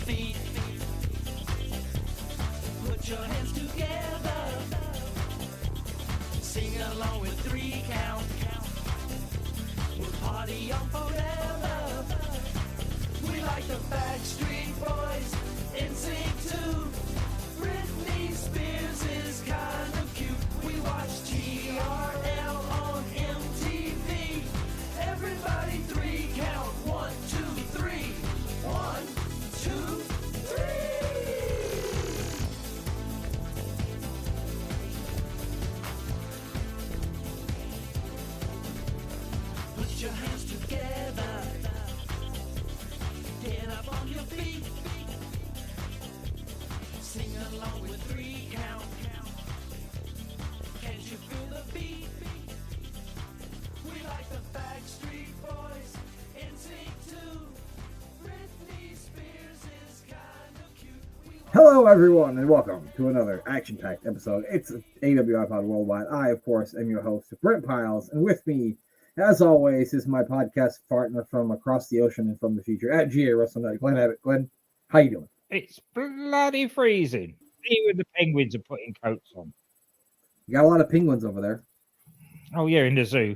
feet. Put your hands together. Sing along with 3 count. We'll party on forever. We like the Backstreet Boys, NSYNC too. Britney Spears is kind of cute. We watch TRL on MTV. Everybody 3 count. 1, 2, 3. 1, 2, 3. Put your hands together. Get up on your feet. Sing along with 3 count. Can't you feel the beat? We like the Backstreet Boys, NSYNC too. Britney Spears is kind of cute. Hello, everyone, and welcome to another action-packed episode. It's AWIPOD Worldwide. I, of course, am your host, Brent Piles, and with me, as always, is my podcast partner from across the ocean and from the future at GA Wrestling. Glenn Abbott. Glenn, how you doing? It's bloody freezing. Even the penguins are putting coats on. You got a lot of penguins over there. Oh yeah, in the zoo.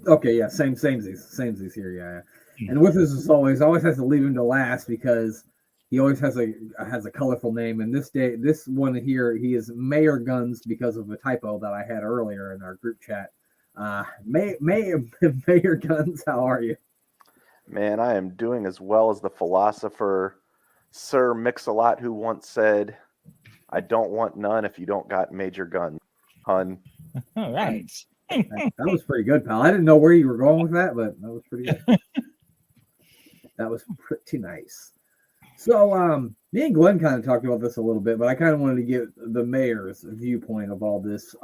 Okay, yeah, samesies here, yeah. And with us, as always, I always have to leave him to last because he always has a colorful name. And this one here, he is Mayor Guns because of a typo that I had earlier in our group chat. Mayor Guns, how are you? Man, I am doing as well as the philosopher Sir Mix-a-Lot, who once said, "I don't want none if you don't got major gun, hun." All right. That was pretty good, pal. I didn't know where you were going with that, but that was pretty good. That was pretty nice. So, me and Glenn kind of talked about this a little bit, but I kind of wanted to get the mayor's viewpoint of all this.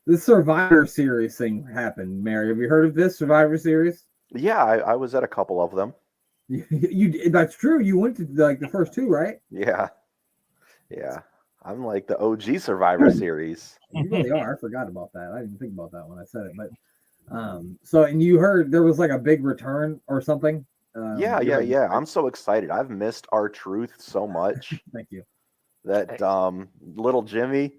This Survivor Series thing happened. Mary, have you heard of this Survivor Series? Yeah, I was at a couple of them. You that's true. You went to like the first 2, right? Yeah. I'm like the OG Survivor Series. You really are. I forgot about that. I didn't think about that when I said it. But so, and you heard there was like a big return or something. Yeah. I'm so excited. I've missed R-Truth so much. Thank you. That little Jimmy's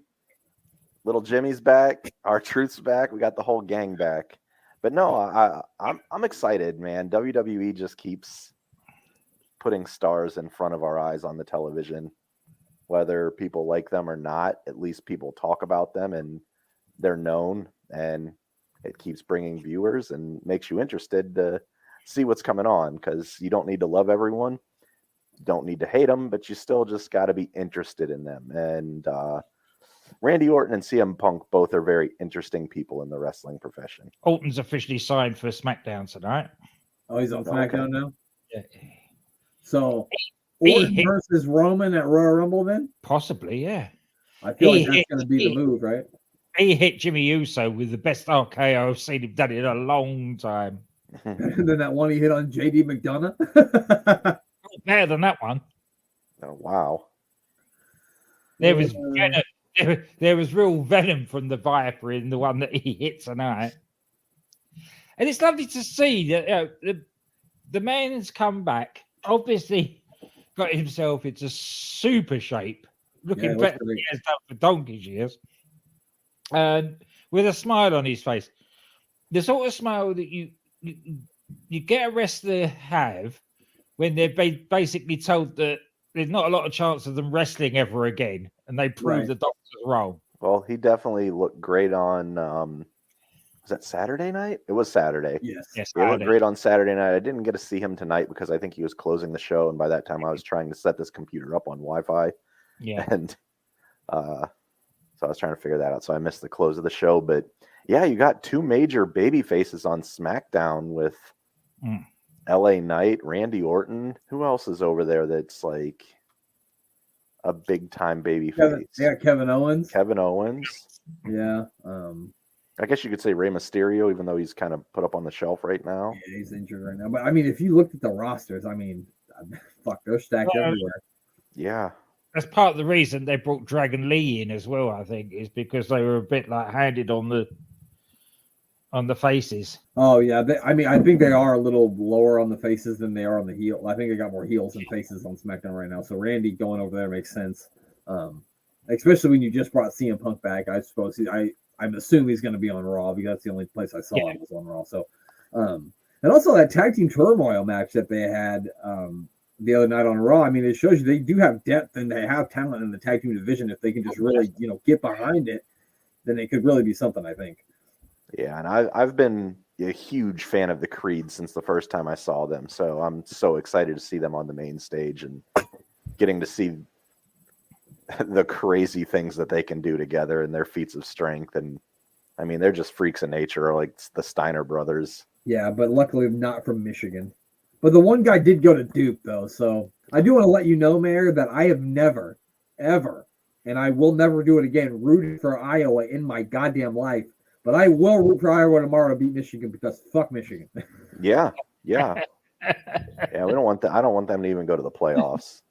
back. R-Truth's back. We got the whole gang back. But no, I'm excited, man. WWE just keeps putting stars in front of our eyes on the television. Whether people like them or not, at least people talk about them and they're known, and it keeps bringing viewers and makes you interested to see what's coming on, because you don't need to love everyone, don't need to hate them, but you still just got to be interested in them. And Randy Orton and CM Punk both are very interesting people in the wrestling profession. Orton's officially signed for SmackDown tonight. Oh, he's on SmackDown now? Yeah. So Orton versus Roman at Royal Rumble then? Possibly, yeah. I feel like that's going to be the move, right? He hit Jimmy Uso with the best RKO I've seen him done in a long time. And then that one he hit on JD McDonough? Better than that one. Oh, wow. There was real venom from the Viper in the one that he hit tonight. And it's lovely to see that the man's come back, obviously got himself into super shape, looking better than he has done for donkey's years, and with a smile on his face. The sort of smile that you get a wrestler have when they're basically told that there's not a lot of chance of them wrestling ever again, and they prove the doctor's wrong. Well, he definitely looked great on, was that Saturday night? It was Saturday. Yes. He looked great on Saturday night. I didn't get to see him tonight because I think he was closing the show, and by that time I was trying to set this computer up on Wi-Fi. Yeah. And so I was trying to figure that out, so I missed the close of the show. But yeah, you got 2 major baby faces on SmackDown with LA Knight, Randy Orton. Who else is over there that's like a big time baby face? Yeah, Kevin Owens. Yeah. I guess you could say Rey Mysterio, even though he's kind of put up on the shelf right now. Yeah, he's injured right now. But I mean, if you looked at the rosters, I mean, fuck, they're stacked everywhere. Yeah. That's part of the reason they brought Dragon Lee in as well, I think, is because they were a bit like handed on the on the faces. Oh yeah, I mean, I think they are a little lower on the faces than they are on the heel. I think they got more heels than faces on SmackDown right now. So Randy going over there makes sense, especially when you just brought CM Punk back. I suppose I'm assuming he's going to be on Raw because that's the only place I saw him was on Raw. So, and also that tag team turmoil match that they had the other night on Raw. I mean, it shows you they do have depth and they have talent in the tag team division. If they can just really, get behind it, then they could really be something, I think. Yeah, and I've been a huge fan of the Creed since the first time I saw them. So I'm so excited to see them on the main stage and getting to see the crazy things that they can do together and their feats of strength. And I mean, they're just freaks of nature, like the Steiner brothers. Yeah, but luckily not from Michigan. But the one guy did go to Duke, though. So I do want to let you know, Mayor, that I have never, ever, and I will never do it again, rooted for Iowa in my goddamn life. But I will root for Iowa tomorrow to beat Michigan because fuck Michigan. Yeah. Yeah, we don't want that. I don't want them to even go to the playoffs.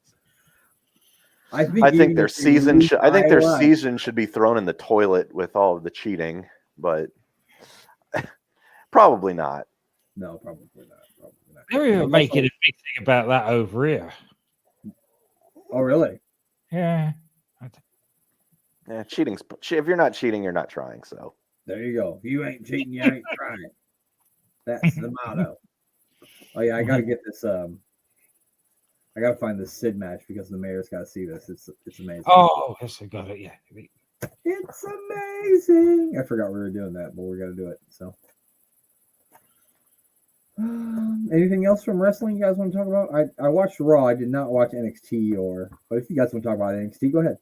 I think their season should be thrown in the toilet with all of the cheating, but probably not. No, probably not. They're even making a big thing about that over here. Oh, really? Yeah. Yeah, cheating's. If you're not cheating, you're not trying. So there you go. If you ain't cheating, you ain't trying. That's the motto. Oh yeah, I gotta get this. I gotta find this Sid match because the Mayor's got to see this. It's amazing. Oh, yes, I got it. Yeah. It's amazing. I forgot we were doing that, but we're gonna do it. So, anything else from wrestling you guys want to talk about? I watched Raw. I did not watch NXT but if you guys want to talk about NXT, go ahead.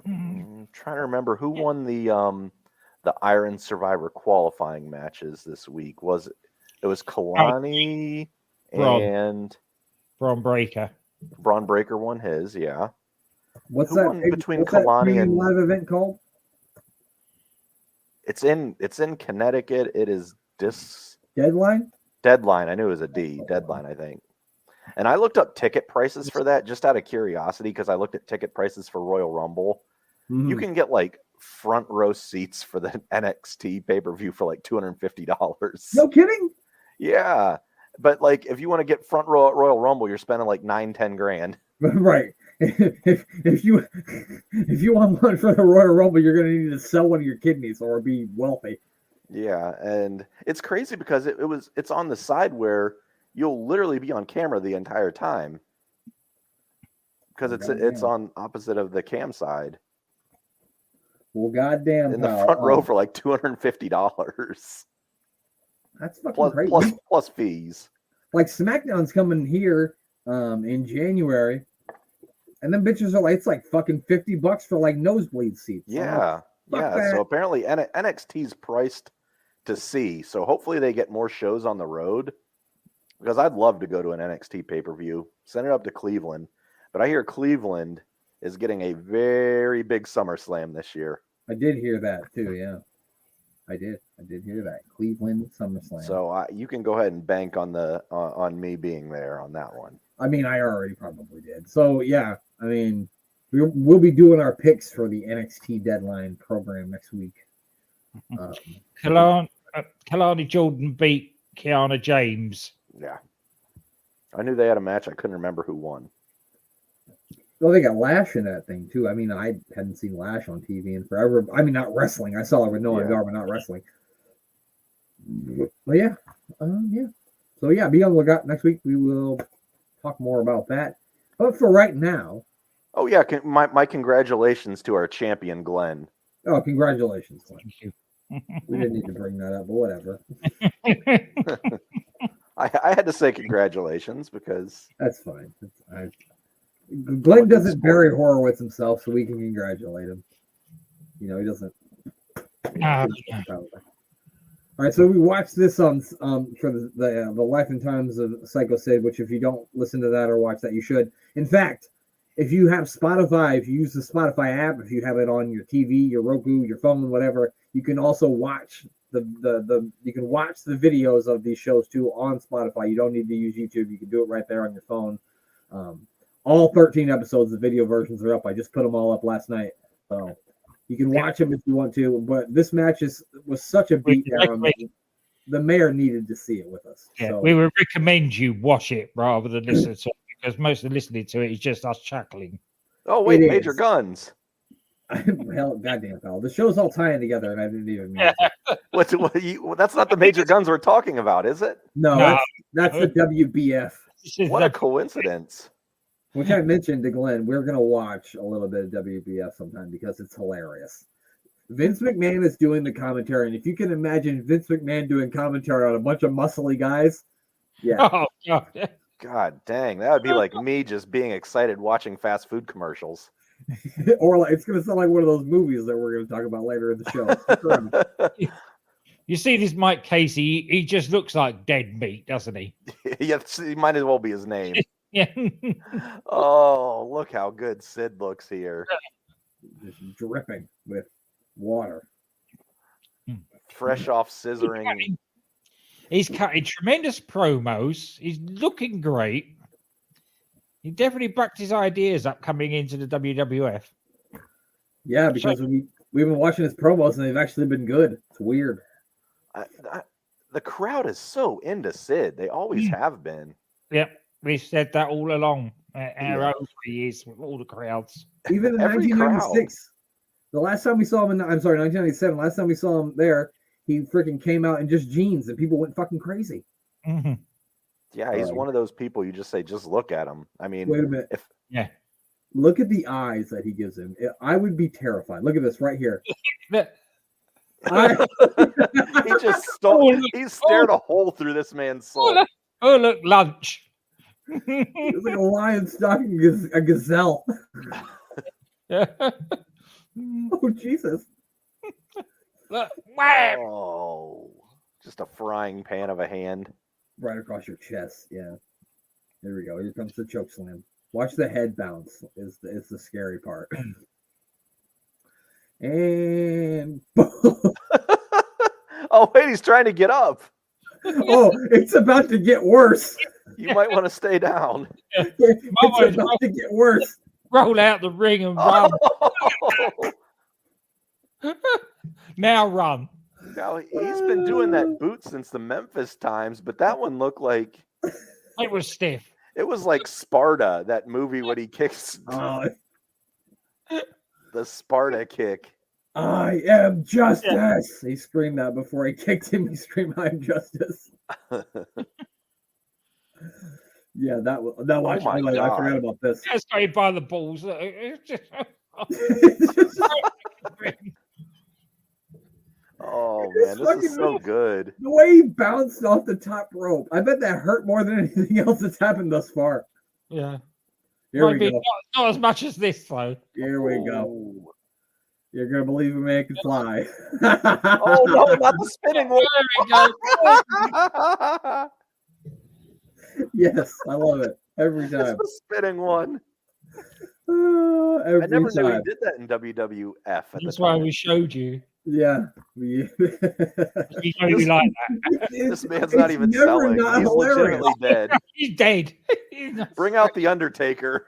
I'm trying to remember who won the Iron Survivor qualifying matches this week. It was Kalani and Braun Breaker. Braun Breaker won his, yeah. What's Who that won between Kalani and live event called? It's in Connecticut. It is Deadline. I knew it was a D. Deadline, I think. And I looked up ticket prices for that just out of curiosity because I looked at ticket prices for Royal Rumble. Mm-hmm. You can get like front row seats for the NXT pay-per-view for like $250. No kidding? Yeah. But like if you want to get front row at Royal Rumble, you're spending like $9-10 grand. Right. If you want one for the Royal Rumble, you're gonna need to sell one of your kidneys or be wealthy. Yeah, and it's crazy because it's on the side where you'll literally be on camera the entire time. Because it's on opposite of the cam side. Well, goddamn. In the front row for like $250. That's fucking crazy. Plus fees. Like SmackDown's coming here in January, and then bitches are like, it's like fucking $50 for like nosebleed seats. Yeah, yeah. So apparently NXT's priced to see. So hopefully they get more shows on the road. Because I'd love to go to an NXT pay-per-view. Send it up to Cleveland. But I hear Cleveland is getting a very big SummerSlam this year. I did hear that too, yeah. I did hear that. Cleveland SummerSlam. So you can go ahead and bank on me being there on that one. I mean, I already probably did. So, yeah, I mean, we'll be doing our picks for the NXT Deadline program next week. Kalani Jordan beat Kiana James. Yeah. I knew they had a match. I couldn't remember who won. Well, they got Lash in that thing, too. I mean, I hadn't seen Lash on TV in forever. I mean, not wrestling. I saw it with Noah Dar, but not wrestling. But, yeah. Yeah. So, yeah, be on the lookout. Next week, we will talk more about that. But for right now. Oh, yeah. My congratulations to our champion, Glenn. Oh, congratulations, Glenn. Thank you. We didn't need to bring that up, but whatever. I had to say congratulations because that's fine. Glenn doesn't bury Horowitz himself, so we can congratulate him. He doesn't. All right, so we watched this on for the Life and Times of Psycho Sid, which if you don't listen to that or watch that, you should. In fact, if you have Spotify, if you use the Spotify app, if you have it on your TV, your Roku, your phone, whatever, you can also watch you can watch the videos of these shows too on Spotify. You don't need to use YouTube. You can do it right there on your phone. All 13 episodes, the video versions are up. I just put them all up last night. So You can watch them if you want to, but this match was such a beatdown. The mayor needed to see it with us. Yeah, so. we would recommend you watch it rather than listen to it, because most of listening to it is just us chuckling. Oh wait, Major Guns. Hell, goddamn, pal. The show's all tying together, and I didn't even know. That's not the Major Guns we're talking about, is it? No. That's the WBF. What a coincidence. Which I mentioned to Glenn, we're going to watch a little bit of WBF sometime because it's hilarious. Vince McMahon is doing the commentary, and if you can imagine Vince McMahon doing commentary on a bunch of muscly guys, yeah. Oh, God. God dang, that would be like me just being excited watching fast food commercials. Or like, it's going to sound like one of those movies that we're going to talk about later in the show. You see this Mike Casey, he just looks like dead meat, doesn't he? Yes, he might as well be his name. Yeah. Oh, look how good Sid looks here. Just dripping with water. Fresh off scissoring. He's cutting tremendous promos. He's looking great. He definitely backed his ideas up coming into the WWF. Yeah, because we've been watching his promos and they've actually been good. It's weird. The crowd is so into Sid. They always have been. Yep, we said that all along. Our own 3 years with all the crowds. Even in 1996, the last time we saw him 1997, last time we saw him there, he freaking came out in just jeans and people went fucking crazy. Mm-hmm. Yeah, he's one of those people you just say, just look at him. I mean, wait a minute. Look at the eyes that he gives him. I would be terrified. Look at this right here. He just he stared a hole through this man's soul. Oh, look, lunch. It's like a lion stalking a gazelle. Oh, Jesus. Look, wham! Oh, just a frying pan of a hand. Right across your chest. Yeah. There we go. Here comes the choke slam. Watch the head bounce is the scary part. And oh, wait, he's trying to get up. Oh, it's about to get worse. You might want to stay down. It's about to get worse. Roll out the ring and run. Now run. Now, he's been doing that boot since the Memphis times, but that one looked like it was stiff. It was like Sparta, that movie when he kicks the Sparta kick. I am justice. He screamed that before he kicked him. He screamed, "I am justice." Yeah, that watch. I forgot about this. Just straight by the balls. Oh man, this is so good. The way he bounced off the top rope, I bet that hurt more than anything else that's happened thus far. Yeah. Here we go. Not as much as this, though. Here we go. You're gonna believe a man can fly. Oh no, not the spinning one. Yes, I love it every time. It's the spinning one. Every I never time. knew he did that in WWF. That's why we showed you. Yeah. We know you like that. This man's not even selling. He's legitimately dead. He's dead. Bring out the Undertaker.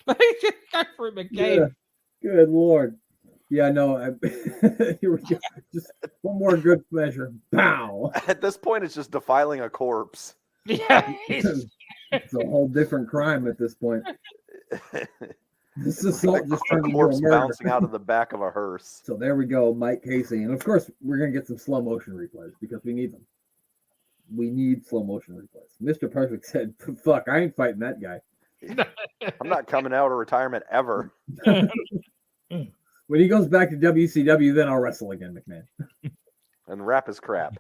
Go for him again. Yeah. Good Lord. Yeah, no. Here we go. Just one more good measure. Pow. At this point, it's just defiling a corpse. Yeah. It's a whole different crime at this point. This is assault just turned into a corpse murder. bouncing out of the back of a hearse. So there we go, Mike Casey. And of course, we're going to get some slow motion replays because we need them. We need slow motion replays. Mr. Perfect said, fuck, I ain't fighting that guy. I'm not coming out of retirement ever. When he goes back to WCW, then I'll wrestle again, McMahon. And rap is crap.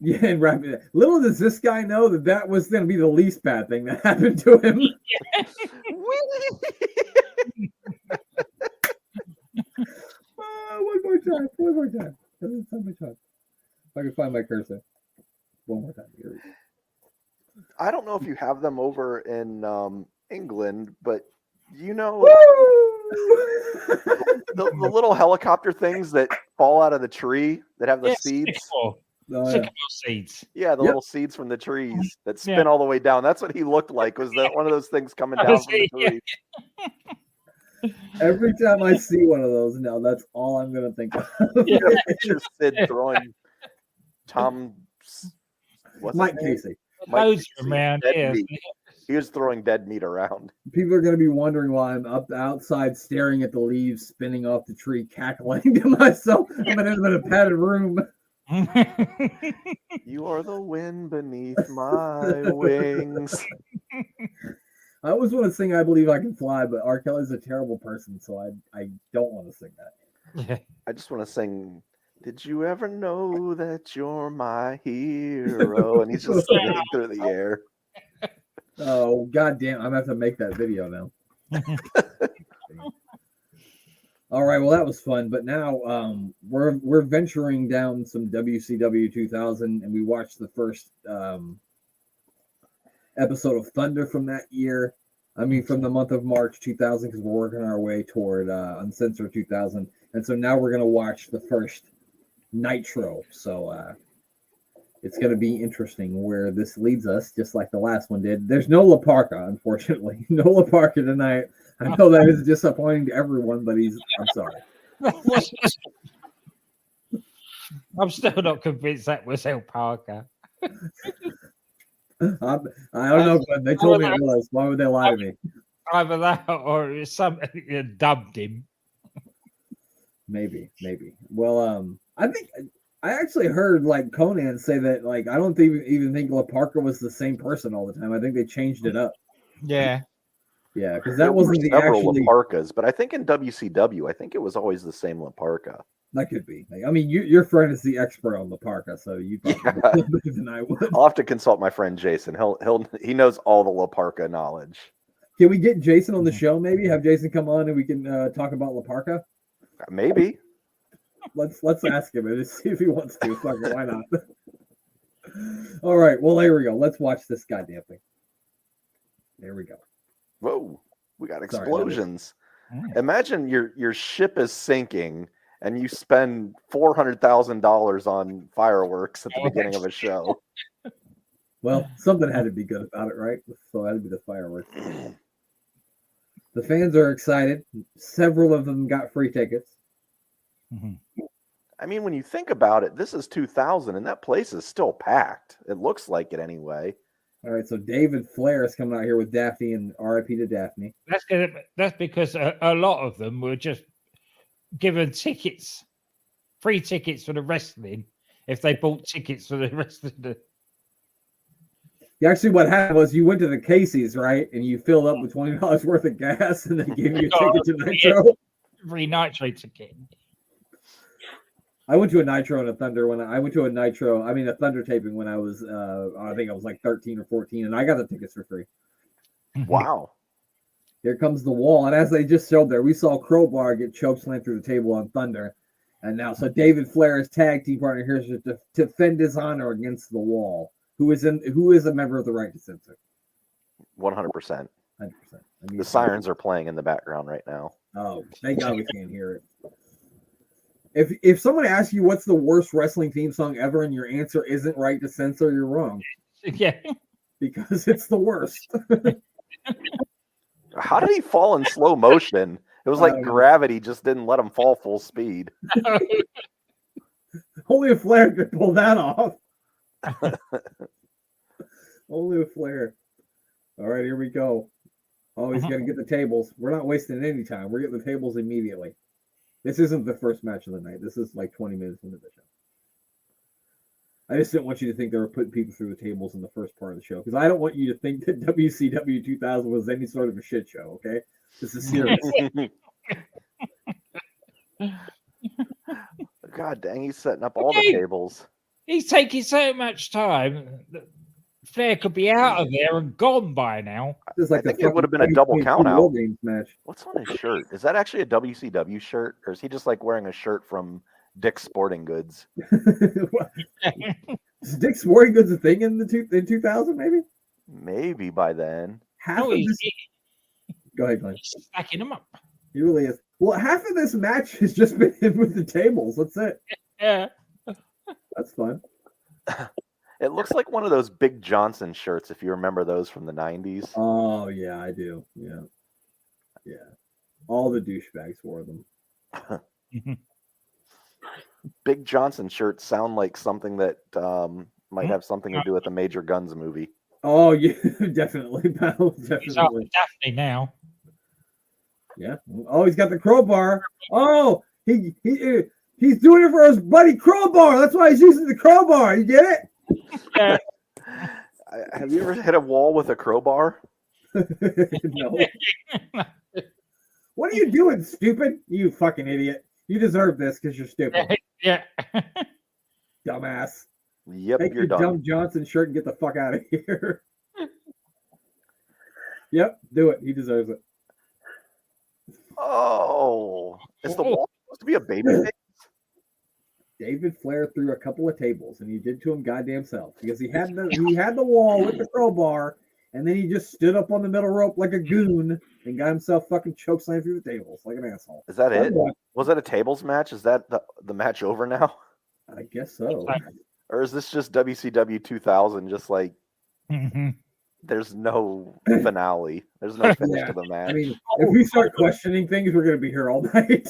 Yeah, and rap. Little does this guy know that was going to be the least bad thing that happened to him. One more time. If I can find my cursor. One more time. Here we go. I don't know if you have them over in England, but you know the little helicopter things that fall out of the tree that have the seeds. Sycamore seeds. Yeah, the little seeds from the trees that spin all the way down. That's what he looked like. Was that one of those things coming down from the tree? Every time I see one of those now, that's all I'm gonna think of. Yeah. Picture Sid throwing Tom. What's his Mike name? Casey. Mike Those Casey, around dead here. meat. He was throwing dead meat around. People are gonna be wondering why I'm up outside staring at the leaves spinning off the tree, cackling to myself. I'm in a padded room. You are the wind beneath my wings. I always want to sing "I Believe I Can Fly," but R. Kelly's a terrible person, so I don't want to sing that. I just want to sing. Did you ever know that you're my hero? And he's just spinning through the air. Oh goddamn! I'm gonna have to make that video now. All right, well that was fun, but now we're venturing down some WCW 2000, and we watched the first episode of Thunder from that year. I mean, from the month of March 2000, because we're working our way toward Uncensored 2000, and so now we're gonna watch the first Nitro. So it's gonna be interesting where this leads us, just like the last one did. There's no La Parka, unfortunately. No La Parka tonight. I know that is disappointing to everyone, but I'm sorry. I'm still not convinced that was El Parker. I don't know, but they told me it was. Why would they lie to me? Either that or it's something that dubbed him. Maybe. Well, I think I actually heard like Conan say that like I don't even think La Parka was the same person all the time. I think they changed it up. Yeah. Yeah, because There that were wasn't the several actually. La Parkas, but I think in WCW, I think it was always the same La Parka. That could be. Like, I mean, your friend is the expert on La Parka, so you probably know better than I would. I'll have to consult my friend Jason. He knows all the La Parka knowledge. Can we get Jason on the show? Maybe have Jason come on and we can talk about La Parka. Maybe. Let's ask him and see if he wants to. Fuck it, why not? All right. Well, there we go. Let's watch this goddamn thing. There we go. Whoa, we got Sorry, explosions. Imagine your ship is sinking and you spend $400,000 on fireworks at the beginning of a show. Well, something had to be good about it, right? So that'd be the fireworks. The fans are excited. Several of them got free tickets. I mean, when you think about it, this is 2000 and that place is still packed. It looks like it anyway. All right, so David Flair is coming out here with Daphne, and RIP to Daphne. That's because a lot of them were just given tickets, free tickets for the wrestling, if they bought tickets for the rest of the. Actually, what happened was you went to the Casey's, right, and you filled up with $20 worth of gas, and they gave you a ticket to Nitro. Free Nitro ticket. I went to a Nitro and a Thunder a Thunder taping when I was, I think I was like 13 or 14, and I got the tickets for free. Wow. Here comes the wall, and as they just showed there, we saw Crowbar get chokeslammed through the table on Thunder, and now so David Flair's tag team partner here is to defend his honor against the wall, who is a member of the Right to Censor. 100%. 100%. The sirens are playing in the background right now. Oh, thank God we can't hear it. If someone asks you what's the worst wrestling theme song ever and your answer isn't Right to Censor, you're wrong. Yeah. Because it's the worst. How did he fall in slow motion? It was like gravity just didn't let him fall full speed. Only a Flair could pull that off. Only a Flair. All right, here we go. Oh, he's going to get the tables. We're not wasting any time. We're getting the tables immediately. This isn't the first match of the night. This is like 20 minutes into the show. I just didn't want you to think they were putting people through the tables in the first part of the show, because I don't want you to think that WCW 2000 was any sort of a shit show, okay? This is serious. God dang, he's setting up all the tables. He's taking so much time. Flair could be out of there and gone by now. Like I think it would have been a double count out. Match. What's on his shirt? Is that actually a WCW shirt, or is he just like wearing a shirt from Dick's Sporting Goods? Is Dick's Sporting Goods a thing in 2000? Maybe. Maybe by then. Go ahead, Glenn. He's stacking them up. He really is. Well, half of this match has just been him with the tables. That's it. Yeah. That's fun. It looks like one of those Big Johnson shirts, if you remember those from the 90s. Oh, yeah, I do. Yeah. All the douchebags wore them. Big Johnson shirts sound like something that might have something to do with the Major Guns movie. Oh yeah, definitely, pal. He's up Definitely. with Daphne now. Yeah. Oh, he's got the crowbar. Oh, he's doing it for his buddy Crowbar. That's why he's using the crowbar. You get it? Yeah. Have you ever hit a wall with a crowbar? No. What are you doing, stupid? You fucking idiot. You deserve this because you're stupid. Yeah. Dumbass. Yep, Take you're your done. dumb Johnson shirt and get the fuck out of here. Yep, do it. He deserves it. Oh, is the wall supposed to be a baby face? David Flair threw a couple of tables, and he did to him goddamn self because he had the wall with the crowbar, and then he just stood up on the middle rope like a goon and got himself fucking chokeslammed through the tables like an asshole. Is that it? Was that a tables match? Is that the match over now? I guess so. Or is this just WCW 2000? Just like there's no finale. There's no finish to the match. I mean, if we start questioning things, we're going to be here all night.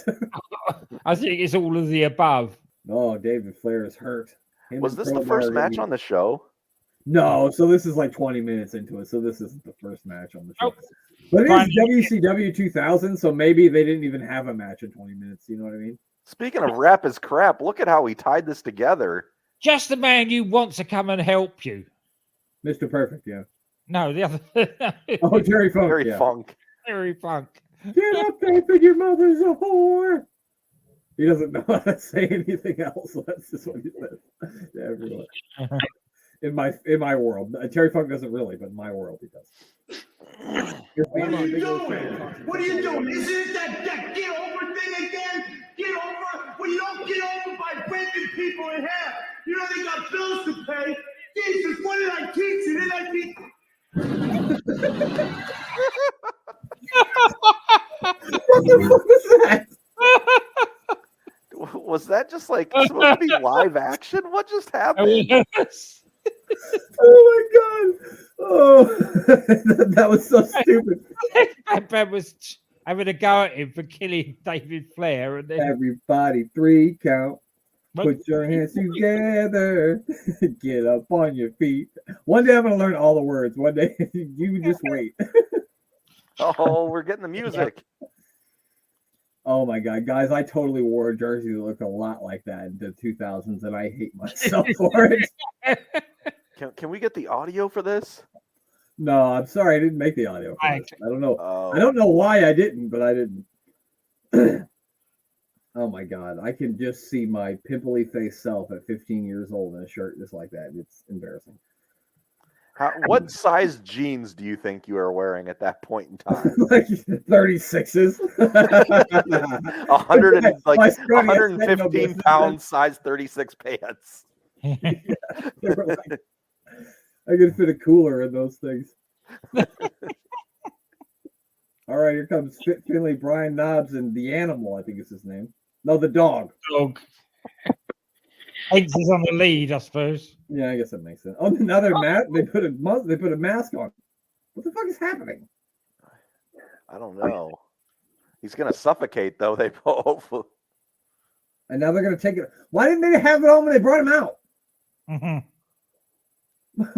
I think it's all of the above. Oh, David Flair is hurt. Was this the first match on the show? No, so this is like 20 minutes into it, so this isn't the first match on the show. Oh. But it is WCW 2000, so maybe they didn't even have a match in 20 minutes. You know what I mean? Speaking of rap is crap, look at how he tied this together. Just the man you want to come and help you. Mr. Perfect, yeah. No, the other. Oh, Terry Funk. Very Funk. Very Funk. Get up there, but your mother's a whore. He doesn't know how to say anything else. That's just what he says to everyone. In my world, Terry Funk doesn't really, but in my world, he does. What are you doing? What are you doing? Isn't it that get over thing again? Get over when you don't get over by breaking people in half. You know they got bills to pay. Jesus, what did I teach you? Did I teach you? What the fuck was that? Was that just like supposed to be live action? What just happened? Oh my god! Oh, that was so stupid. Ben was having a go at him for killing David Flair, and then Everybody, 3 count. Put your hands together. Get up on your feet. One day I'm gonna learn all the words. One day, you just wait. Oh, we're getting the music. Oh my god, guys! I totally wore a jersey that looked a lot like that in the 2000s, and I hate myself for it. Can we get the audio for this? No, I'm sorry, I didn't make the audio. For this. I don't know. Oh. I don't know why I didn't, but I didn't. Oh my god, I can just see my pimply face self at 15 years old in a shirt just like that. It's embarrassing. What size jeans do you think you are wearing at that point in time? Like 36s. 115 pound size 36 pants. I could fit a cooler in those things. All right, here comes Finley, Brian Knobs, and the animal, I think is his name. No, the dog. dog. Hanks is on the lead, I suppose. Yeah, I guess that makes sense. Oh, another mask. They put a mask on. What the fuck is happening? I don't know. He's gonna suffocate though. They both. And now they're gonna take it. Why didn't they have it on when they brought him out?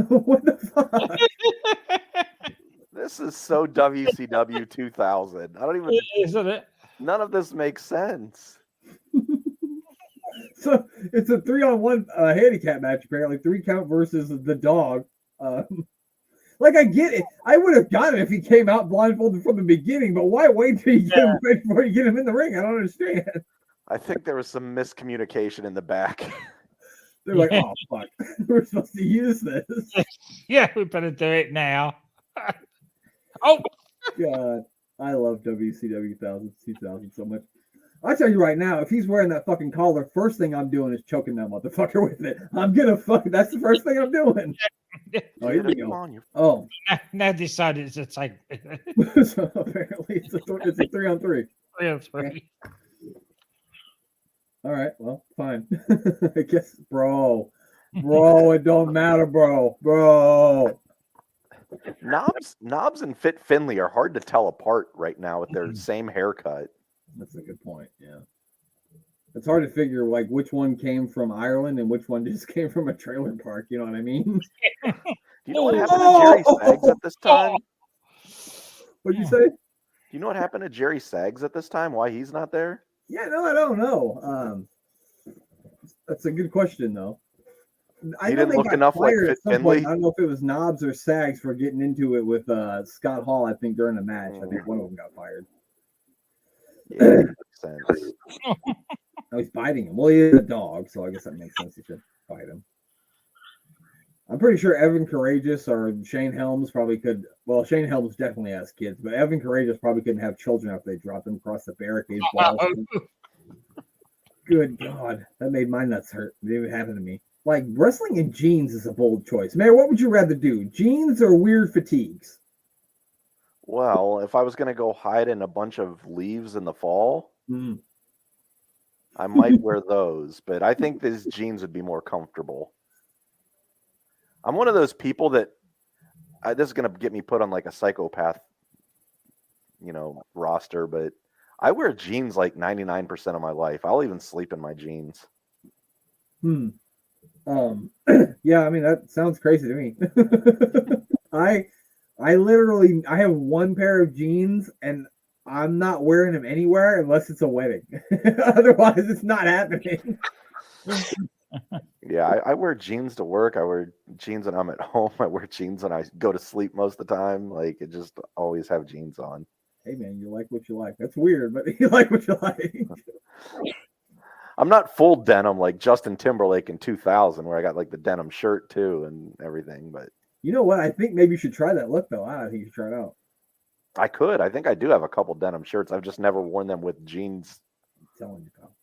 What the fuck? This is so WCW 2000. I don't even. Isn't it? None of this makes sense. So it's a 3-on-1 handicap match, apparently. 3 count versus the dog. Like, I get it. I would have got it if he came out blindfolded from the beginning, but why wait till you get him right before you get him in the ring? I don't understand. I think there was some miscommunication in the back. They're like, oh, fuck. We're supposed to use this. Yeah, we better do it now. Oh, God. I love WCW 2000 so much. I tell you right now, if he's wearing that fucking collar, first thing I'm doing is choking that motherfucker with it. I'm gonna that's the first thing I'm doing. Oh, here we go. Oh, now decided to take. So apparently it's a 3-on-3. 3-on-3. All right, well, fine. I guess, bro, it don't matter, bro. Knobs and Fit Finley are hard to tell apart right now with their same haircut. That's a good point. Yeah. It's hard to figure like which one came from Ireland and which one just came from a trailer park. You know what I mean? Do you know what happened to Jerry Saggs at this time? What'd you say? Do you know what happened to Jerry Saggs at this time? Why he's not there? Yeah, no, I don't know. That's a good question, though. I He know didn't they look got enough like fired Fit at some point. Finley? I don't know if it was Knobs or Sags for getting into it with Scott Hall, I think, during the match. I think one of them got fired. Yeah, that makes sense. Oh, he's biting him. Well, he is a dog, so I guess that makes sense. He should bite him. I'm pretty sure Evan Courageous or Shane Helms probably could. Well, Shane Helms definitely has kids, but Evan Courageous probably couldn't have children if they dropped them across the barricade wall. Good God, that made my nuts hurt. It didn't happen to me. Like, wrestling in jeans is a bold choice. Mayor, what would you rather do? Jeans or weird fatigues? Well, if I was going to go hide in a bunch of leaves in the fall, I might wear those, but I think these jeans would be more comfortable. I'm one of those people that this is going to get me put on like a psychopath, roster, but I wear jeans like 99% of my life. I'll even sleep in my jeans. Yeah, I mean, that sounds crazy to me. I have one pair of jeans and I'm not wearing them anywhere unless it's a wedding. Otherwise, it's not happening. Yeah, I wear jeans to work. I wear jeans when I'm at home. I wear jeans when I go to sleep most of the time. Like, it just always have jeans on. Hey, man, you like what you like. That's weird, but you like what you like. I'm not full denim like Justin Timberlake in 2000, where I got like the denim shirt too and everything. But you know what? I think maybe you should try that look, though. I think you should try it out. I could. I think I do have a couple denim shirts. I've just never worn them with jeans. I'm telling you, pal.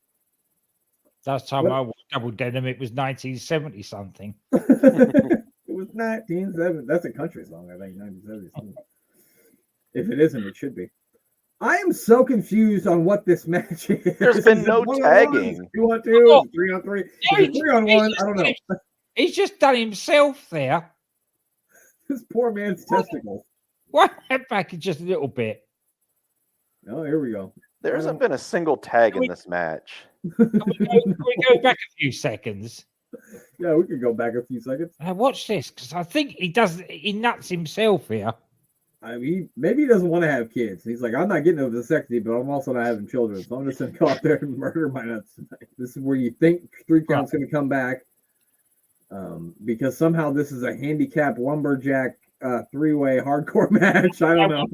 Last time I wore double denim, it was 1970 something. It was 1970. That's a country song, I think. 1970 something. If it isn't, it should be. I am so confused on what this match is. There's been no tagging. 2-on-2, 3-on-3, 3-on-1. I don't know. He's just done himself there. This poor man's testicles. Why head back just a little bit? Oh, here we go. There hasn't been a single tag in this match. Can we go back a few seconds? Yeah, we could go back a few seconds. Now watch this, because I think he nuts himself here. I mean, maybe he doesn't want to have kids. He's like, I'm not getting over the sexy, but I'm also not having children. So I'm just going to go out there and murder my nuts tonight. This is where you think 3 count's going to come back. Because somehow this is a handicap lumberjack 3-way hardcore match. I don't know.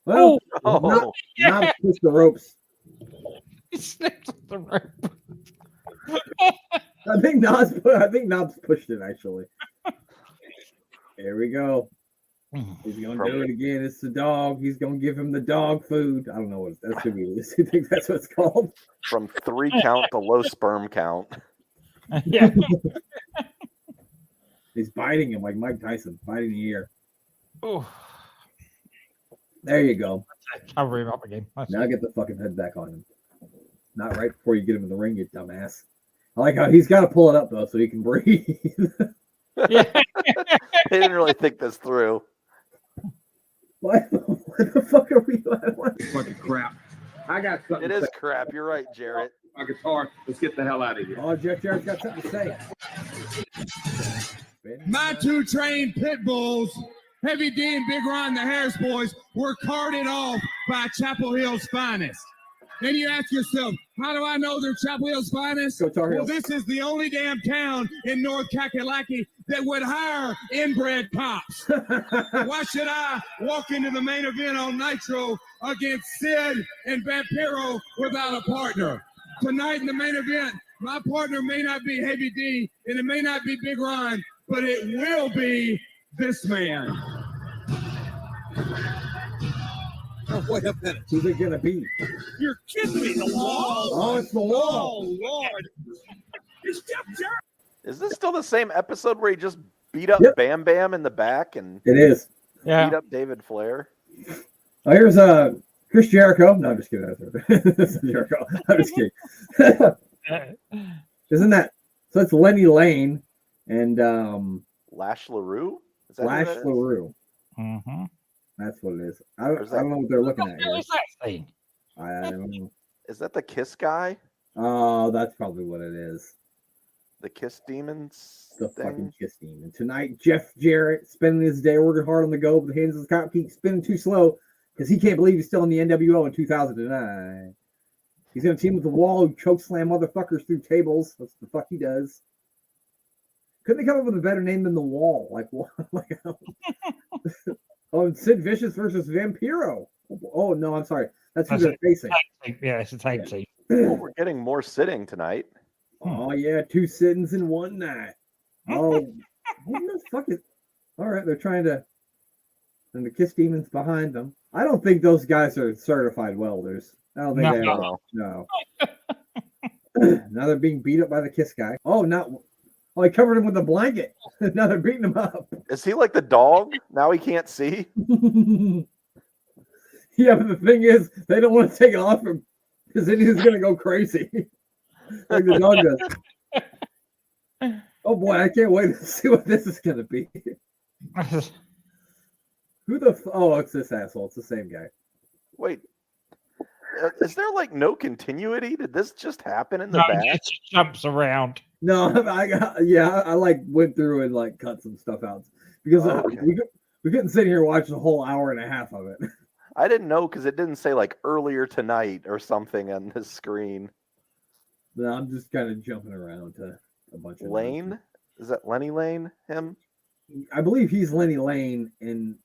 Well, not push the ropes. He slipped on the rope. I think Knobs pushed it, actually. There we go. He's going to do it again. It's the dog. He's going to give him the dog food. I don't know what that should be. I think that's what it's called. From 3 count to low sperm count. Yeah. He's biting him like Mike Tyson, biting the ear. Oh. There you go. Cover him up again. Now get the fucking head back on him. Not right before you get him in the ring, you dumbass. I like how he's got to pull it up, though, so he can breathe. Yeah. They didn't really think this through. What the fuck are we doing? What? Fucking crap. I got something. It is crap. You're right, Jarrett. My guitar. Let's get the hell out of here. Oh, Jared's got something to say. My 2 trained pit bulls, Heavy D and Big Ron, the Harris boys, were carted off by Chapel Hill's finest. Then you ask yourself, how do I know they're Chapel Hill's finest? Go Tar Heels. Well, this is the only damn town in North Kakalaki that would hire inbred cops. Why should I walk into the main event on Nitro against Sid and Vampiro without a partner? Tonight in the main event, my partner may not be Heavy D and it may not be Big Ron, but it will be this man. Oh, wait a minute. Who's it gonna be? You're kidding me, the wall? Oh, it's the wall. Oh, Lord. It's Jeff Jarrett. Is this still the same episode where he just beat up Bam Bam in the back and It is. Yeah. beat up David Flair? Oh, here's Chris Jericho. No, I'm just kidding. This is Jericho. I'm just kidding. Isn't that so? It's Lenny Lane and Lash LaRue? Is that who Lash that is? LaRue. Mm-hmm. That's what it is. I Or is don't know what they're looking at What here. is that thing? I don't know. Is that the Kiss guy? Oh, that's probably what it is. The Kiss Demons The thing? fucking Kiss Demon. Tonight, Jeff Jarrett spending his day working hard on the go, but the hands of the cop keep spinning too slow because he can't believe he's still in the NWO in 2009. He's going to team with the Wall, who chokeslam motherfuckers through tables. That's the fuck he does. Couldn't they come up with a better name than the Wall? Like oh, Sid Vicious versus Vampiro. Oh no, I'm sorry. That's who they're facing. Yeah, it's a tag team. Well, we're getting more sitting tonight. Oh yeah, 2 sittings in one night. Oh, what the fuck is? All right, they're trying to, and the Kiss Demons behind them. I don't think those guys are certified welders. I don't think they are. No. Now they're being beat up by the Kiss guy. Oh, not. Oh, he covered him with a blanket. Now they're beating him up. Is he like the dog? Now he can't see? Yeah, but the thing is, they don't want to take it off him because then he's going to go crazy. Like the dog does. Oh boy, I can't wait to see what this is going to be. Who the? Oh, it's this asshole. It's the same guy. Wait. Is there like no continuity? Did this just happen in the No, back? it just jumps around. No, I like went through and like cut some stuff out because Okay. we couldn't sit here and watch the whole hour and a half of it. I didn't know because it didn't say like earlier tonight or something on this screen. No, I'm just kind of jumping around to a bunch of Lane? Is that Lenny Lane? Him? I believe he's Lenny Lane, and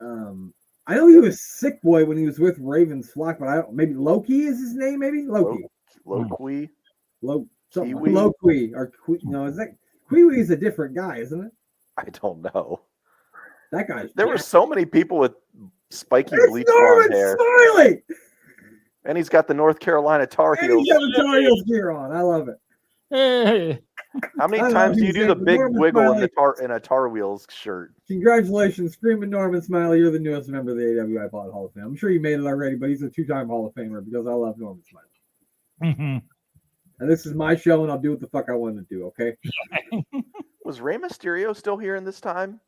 I know he was Sick Boy when he was with Raven's Flock, but I don't. Maybe Loki is his name. Maybe Loki. Loqui? Something Kiwi? Loqui or no? Is that Kiwi is a different guy, isn't it? I don't know. That guy's. There were so many people with spiky It's bleach blonde Norman hair. Smiley. And he's got the North Carolina Tar And Heels. he's got the Tar Heels gear on. I love it. Hey, How many I times love do you do the Norman big Smiley. wiggle in a Tar Wheels shirt? Congratulations, Screaming Norman Smiley. You're the newest member of the AWIPOD Hall of Fame. I'm sure you made it already, but he's a 2-time Hall of Famer because I love Norman Smiley. mhm. And this is my show, and I'll do what the fuck I want to do, okay? Was Rey Mysterio still here in this time?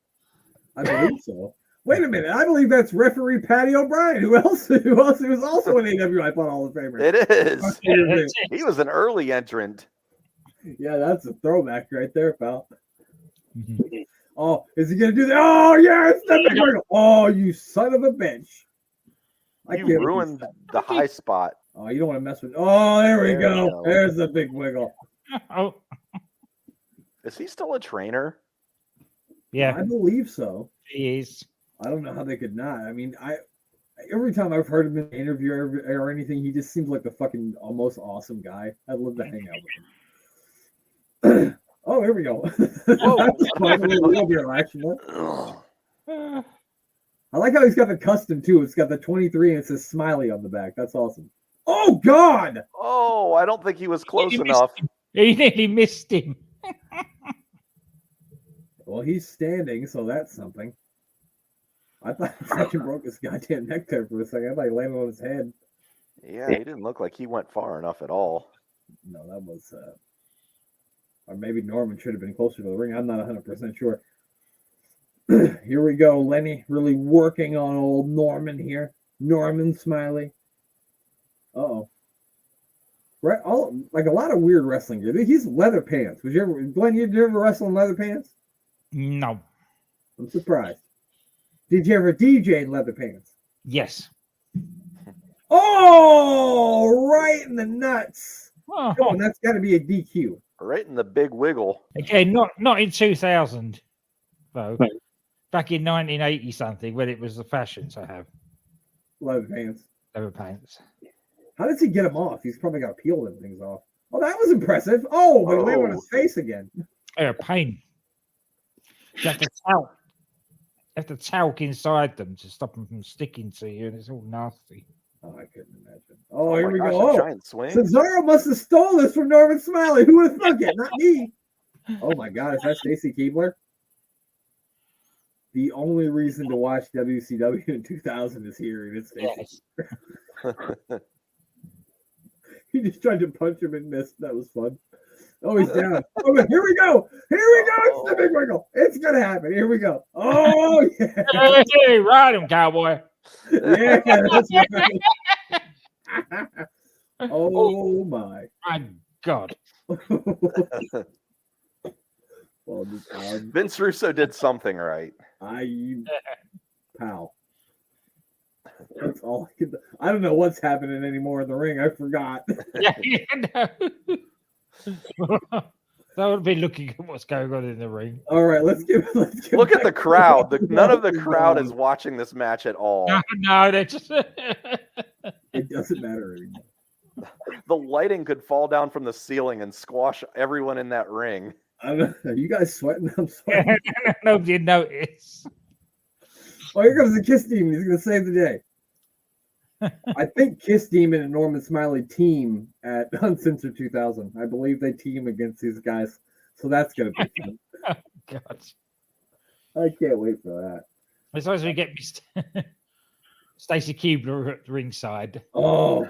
I believe so. Wait a minute. I believe that's referee Patty O'Brien. Who else was also an AWIPOD Hall of Famer. It is. That's He was an early entrant. Yeah, that's a throwback right there, pal. Mhm. Oh, is he going to do that? Oh, yeah, it's the big wiggle. Oh, you son of a bitch. I You can't ruined believe the high spot. Oh, you don't want to mess with. Oh, there we There go. we go. There's the big wiggle. Oh, Is he still a trainer? yeah, I believe so. he is. I don't know how they could not. I mean, every time I've heard him in an interview or anything, he just seems like a fucking almost awesome guy. I'd love to hang out with him. Oh, here we go. That's fun. A little bit of action there. Uh, I like how he's got the custom too. It's got the 23 and it says Smiley on the back. That's awesome. Oh God! Oh, I don't think he was close He missed enough. He nearly missed him. Well, he's standing, so that's something. I thought he fucking broke his goddamn neck there for a second. I thought he landed on his head. Yeah, he didn't look like he went far enough at all. No, that was, or maybe Norman should have been closer to the ring. I'm not 100% sure. Here we go. Lenny really working on old Norman here. Norman Smiley. Uh-oh. Right, like a lot of weird wrestling gear. He's leather pants. Glenn, did you ever wrestle in leather pants? No. I'm surprised. Did you ever DJ in leather pants? Yes. Oh, right in the nuts. Oh, Come on, that's got to be a DQ. Right in the big wiggle. okay, not in 2000, though. Back in 1980 something, when it was the fashion to have Leather pants. leather pants. How does he get them off? He's probably got to peel them things off. Oh, that was impressive. Oh, but he landed on his face again. They're a pain. You have to talc. You have to talc inside them to stop them from sticking to you, and it's all nasty. Oh, I couldn't imagine. Oh, here my we gosh, go. a Oh, giant swing. Cesaro must have stole this from Norman Smiley. Who would have thunk it? Not me. Oh my God, is that Stacy Keibler? The only reason to watch WCW in 2000 is hearing it's Stacy. Yes. He just tried to punch him and missed. That was fun. Oh, he's down. Oh, but here we go. Here we go. It's the big wiggle. It's gonna happen. Here we go. Oh yeah. Hey, ride him, cowboy. Yeah, that's right. Oh my. My God. Well, Vince Russo did something right. Pal. That's all I could. I don't know what's happening anymore in the ring. I forgot. Yeah, no. That would be looking at what's going on in the ring. All right, let's get Look at the crowd. None of the Let's crowd go. is watching this match at all. No, they're just. It doesn't matter anymore. The lighting could fall down from the ceiling and squash everyone in that ring. Are you guys sweating? I'm sweating. Nobody notice. Oh, here comes the Kiss Demon. He's going to save the day. I think Kiss Demon and Norman Smiley team at Uncensored 2000. I believe they team against these guys. So that's going to be fun. Oh, God. I can't wait for that. As long as we get Stacey Keebler at ringside. Oh,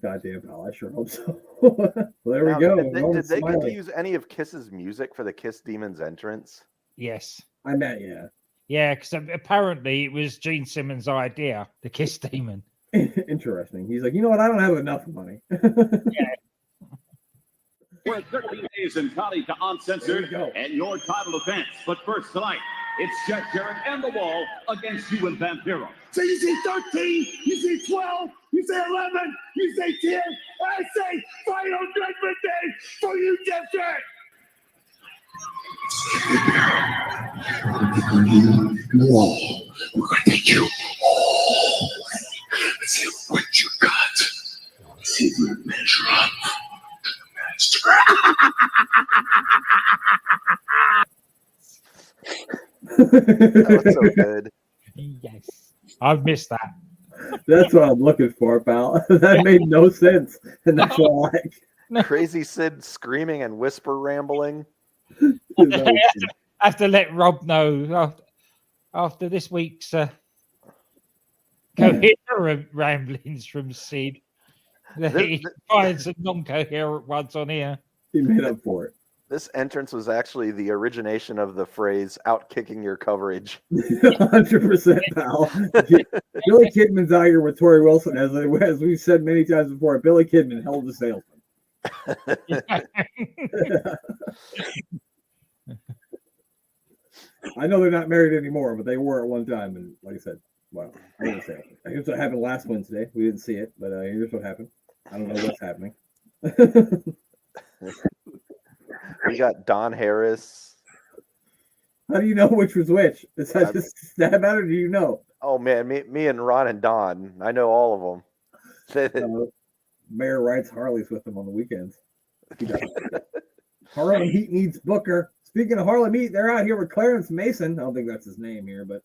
goddamn, pal. I sure hope so. Well, there we go. Did Norman they get to Smiley. use any of Kiss's music for the Kiss Demon's entrance? Yes. I meant, yeah. Yeah, because apparently it was Gene Simmons' idea, the Kiss Demon. Interesting. He's like, you know what? I don't have enough money. We're 13 days in Cali to Uncensored There we go. and your title defense. But first tonight, it's Jeff Jarrett and the Wall against you and Vampiro. So you say 13, you say 12, you say 11, you say 10. I say final judgment day for you, Jeff Jarrett. Wall. We're gonna take you. Let's see what you got. Let's see if you measure up to the master. That was so good. Yes. I've missed that. That's what I'm looking for, pal. That made no sense. And that's all I Crazy Sid screaming and whisper rambling. I have to let Rob know after this week's coherent ramblings from Sid that he finds some non-coherent ones on here. He made up for it. This entrance was actually the origination of the phrase "out kicking your coverage." 100%, pal. Billy Kidman's out here with Tori Wilson, as we've said many times before. Billy Kidman held the salesman. I know they're not married anymore, but they were at one time. And like I said, wow. Here's what happened last Wednesday. We didn't see it, but here's what happened. I don't know what's happening. We got Don Harris. How do you know which was which? Is that just stab out, or do you know? Oh man, me and Ron and Don, I know all of them. Mayor rides Harleys with him on the weekends. He does. Harlem Heat needs Booker. Speaking of Harlem Heat, they're out here with Clarence Mason. I don't think that's his name here, but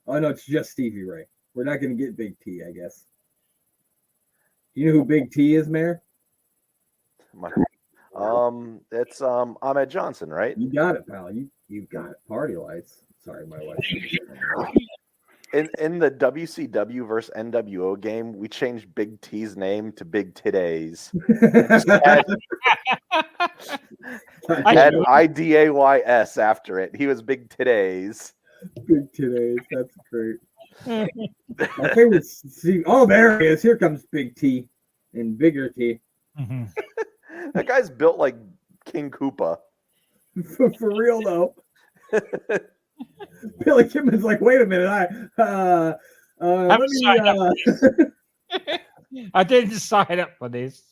oh no, it's just Stevie Ray. We're not going to get Big T, I guess. You know who Big T is, Mayor? It's Ahmed Johnson, right? You got it, pal. You got it. Party lights. Sorry, my wife. In the WCW versus NWO game, we changed Big T's name to Big Titties. Had IDAYS after it. He was Big Titties. Big Titties. That's great. My favorite. Oh, there he is. Here comes Big T and Bigger T. Mm-hmm. That guy's built like King Koopa. For real though. Billy Kidman's like, wait a minute, I didn't sign up for this.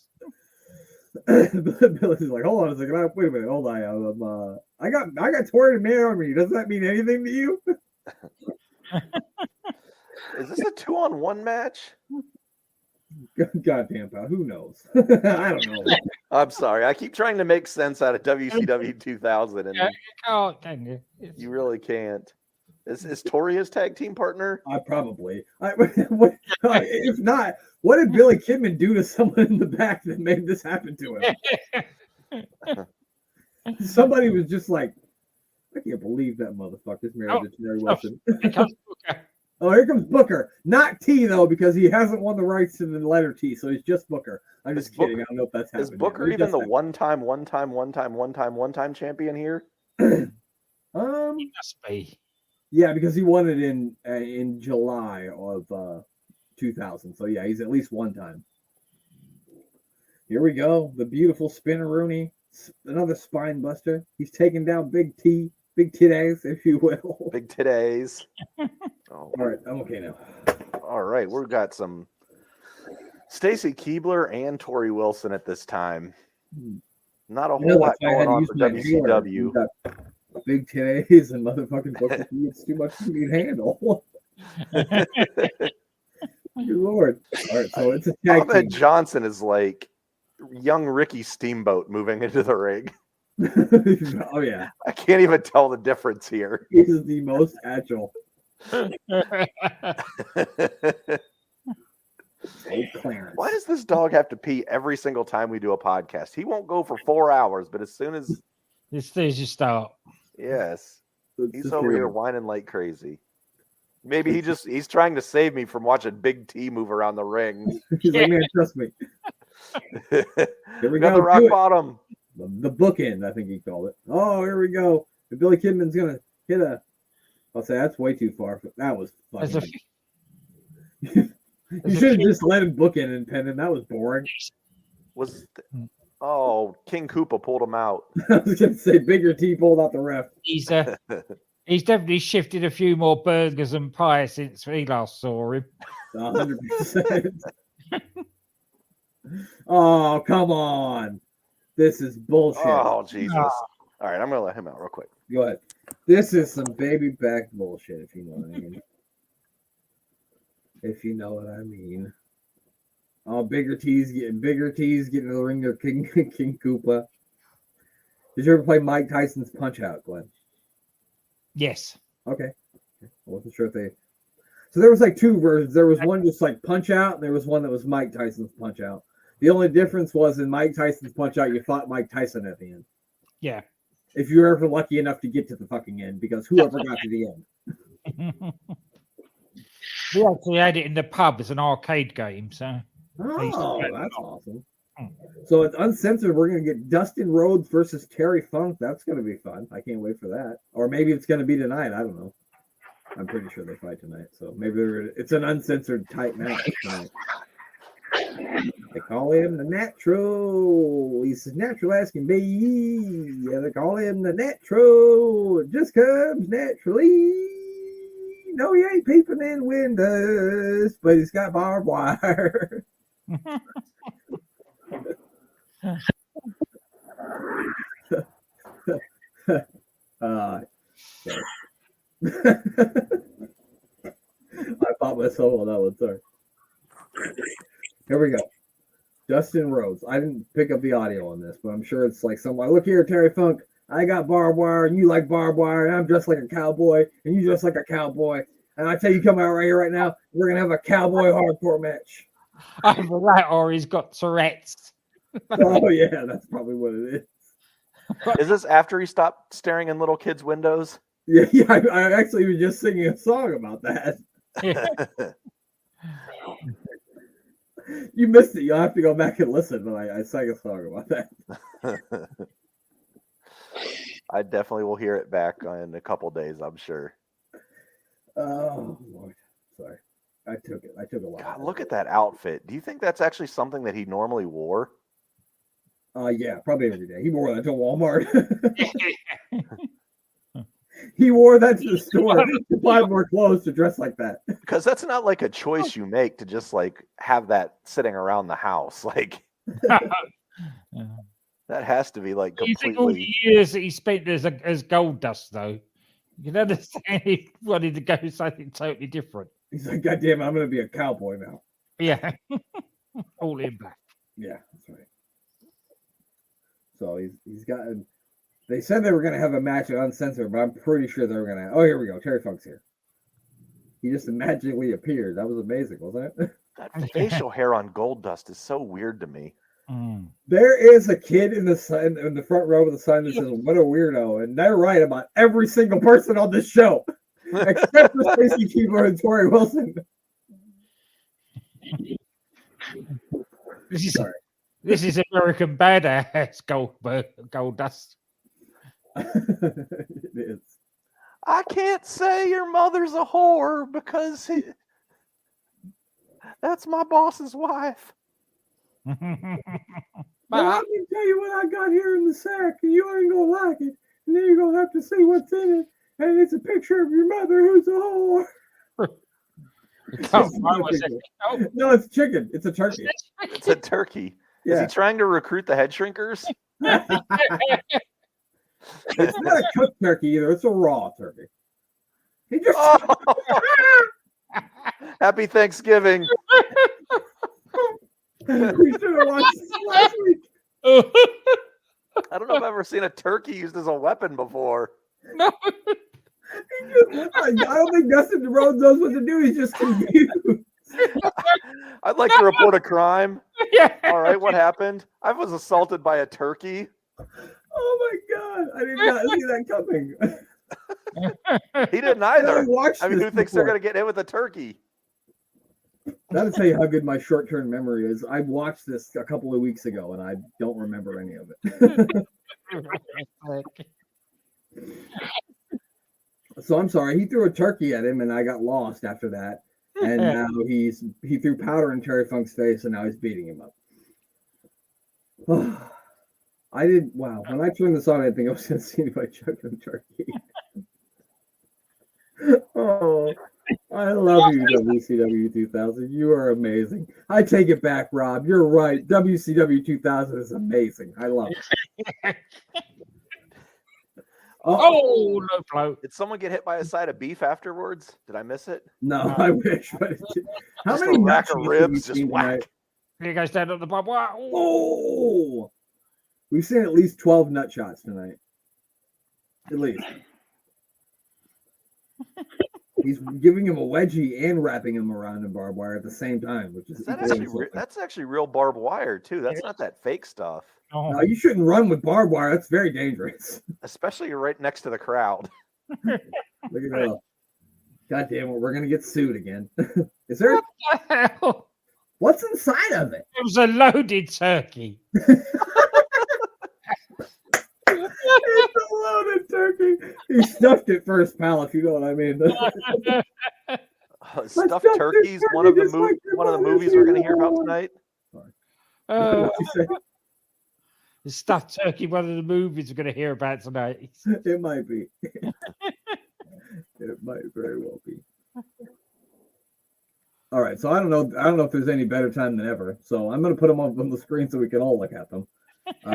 Billy's like, hold on a second, wait a minute, hold on. I got Tori and Man on me. Does that mean anything to you? Is this a 2-on-1 match? Goddamn, pal, who knows? I don't know. I'm sorry. I keep trying to make sense out of WCW 2000, and you really can't. Is Tori his tag team partner? Probably. If not, what did Billy Kidman do to someone in the back that made this happen to him? Somebody was just like, I can't believe that motherfucker's married to Terry Wilson. Oh, here comes Booker. Not T, though, because he hasn't won the rights to the letter T, so he's just Booker. I'm just kidding. I don't know if that's happened. Is Booker even the one-time champion here? He must be. Yeah, because he won it in July of 2000. So yeah, he's at least one time. Here we go. The beautiful Spinneroonie. Another spine buster. He's taking down Big T. Big titties, if you will. Big titties. All right, I'm okay now. All right, we've got some Stacy Keibler and Tori Wilson at this time. Not a whole lot going on for WCW. Big titties and motherfucking Booker T. It's too much for me to handle. Good Lord. All right, so it's a tag team. Ahmed Johnson is like young Ricky Steamboat moving into the ring. Oh, yeah. I can't even tell the difference here. He is the most agile. Why does this dog have to pee every single time we do a podcast? He won't go for 4 hours, but as soon as you start. Yes. He's over here whining like crazy. Maybe he's trying to save me from watching Big T move around the ring. He's like, man, trust me. Here we got go. The rock bottom. The bookend, I think he called it. Oh, here we go. And Billy Kidman's gonna hit a. I'll say that's way too far. That was fucking. You should have just let him bookend and pin him. That was boring. King Koopa pulled him out. I was gonna say Bigger T pulled out the ref. He's definitely shifted a few more burgers and pies since we last saw him. 100%. Oh, come on. This is bullshit. Oh, Jesus. All right, I'm going to let him out real quick. Go ahead. This is some baby back bullshit, if you know what I mean. If you know what I mean. Oh, Bigger T's getting in the ring of King Koopa. Did you ever play Mike Tyson's Punch Out, Glenn? Yes. Okay. I wasn't sure if they... So there was like two versions. There was one just like Punch Out, and there was one that was Mike Tyson's Punch Out. The only difference was in Mike Tyson's Punch Out, you fought Mike Tyson at the end. Yeah. If you were ever lucky enough to get to the fucking end, because whoever got to the end. We actually had it in the pub as an arcade game, so. Oh, that's awesome. So it's Uncensored. We're going to get Dustin Rhodes versus Terry Funk. That's going to be fun. I can't wait for that. Or maybe it's going to be tonight. I don't know. I'm pretty sure they fight tonight. So maybe it's an Uncensored type match tonight. They call him the Natural. He's as natural as can be. Yeah, they call him the Natural. It just comes naturally. No, he ain't peeping in windows, but he's got barbed wire. I popped myself on that one, sorry. Here we go. Dustin Rhodes. I didn't pick up the audio on this, but I'm sure it's like someone. Look here, Terry Funk. I got barbed wire, and you like barbed wire, and I'm dressed like a cowboy, and you dress like a cowboy. And I tell you, come out right here, right now. We're gonna have a cowboy hardcore match. Either that, or he's got Tourette's. Oh yeah, that's probably what it is. Is this after he stopped staring in little kids' windows? Yeah. I actually was just singing a song about that. You missed it. You'll have to go back and listen, but I sang a song about that. I definitely will hear it back in a couple days, I'm sure. Oh Lord, sorry. I took a lot. God, look at that outfit. Do you think that's actually something that he normally wore? Yeah, probably every day. He wore that to Walmart. He wore that to the store to buy more clothes to dress like that. Because that's not like a choice you make to just like have that sitting around the house. Like that has to be like completely. All the years that he spent as Gold Dust, though, you can understand he wanted to go something totally different. He's like, God damn, I'm going to be a cowboy now. Yeah, all in black. Yeah, that's right. So he's got. They said they were going to have a match at Uncensored, but I'm pretty sure they were going to. Oh, here we go. Terry Funk's here. He just magically appeared. That was amazing, wasn't it? That facial hair on Gold Dust is so weird to me. There is a kid in the front row of the sign that says, "What a weirdo," and they're right about every single person on this show. Except for Stacy Keebler and Tori Wilson. This is American Badass Gold Dust. It is. I can't say your mother's a whore because that's my boss's wife. Well, I can tell you what I got here in the sack, and you ain't gonna like it. And then you're gonna have to see what's in it. And it's a picture of your mother who's a whore. No, it's chicken. It's a turkey. It's a turkey. Yeah. Is he trying to recruit the head shrinkers? It's not a cooked turkey either. It's a raw turkey. He just Happy Thanksgiving. we should have watched this last week. I don't know if I've ever seen a turkey used as a weapon before. No. I don't think Dustin Rhodes knows what to do. He's just confused. I'd like to report a crime. Yeah. All right, what happened? I was assaulted by a turkey. Oh my god! I did not see that coming. He didn't either. Watched I mean, this who thinks they're before. going to get hit with a turkey? That'll tell you how good my short-term memory is. I watched this a couple of weeks ago, and I don't remember any of it. So I'm sorry. He threw a turkey at him, and I got lost after that. And now he threw powder in Terry Funk's face, and now he's beating him up. Wow. When I turned this on, I didn't think I was going to see anybody chugging a turkey. Oh, I love you, WCW 2000. You are amazing. I take it back, Rob. You're right. WCW 2000 is amazing. I love it. Oh, no float. Did someone get hit by a side of beef afterwards? Did I miss it? No, I wish. But how Just many a rack of matches have we ribs, just seen whack. tonight? Here goes down on the barbed wire. Oh, we've seen at least 12 nut shots tonight. At least. He's giving him a wedgie and wrapping him around in barbed wire at the same time, which is That's actually real barbed wire too. That's not that fake stuff. Oh. No, you shouldn't run with barbed wire. That's very dangerous. Especially right next to the crowd. Look at that. God damn it, we're gonna get sued again. Is there? What the hell? What's inside of it? It was a loaded turkey. It's a loaded turkey. He stuffed it first, pal. If you know what I mean. Stuffed turkeys. One of the movies we're going to hear about tonight. What'd you say? The stuffed turkey, one of the movies we're going to hear about tonight. It might be. It might very well be. All right, so I don't know if there's any better time than ever. So I'm going to put them up on the screen so we can all look at them.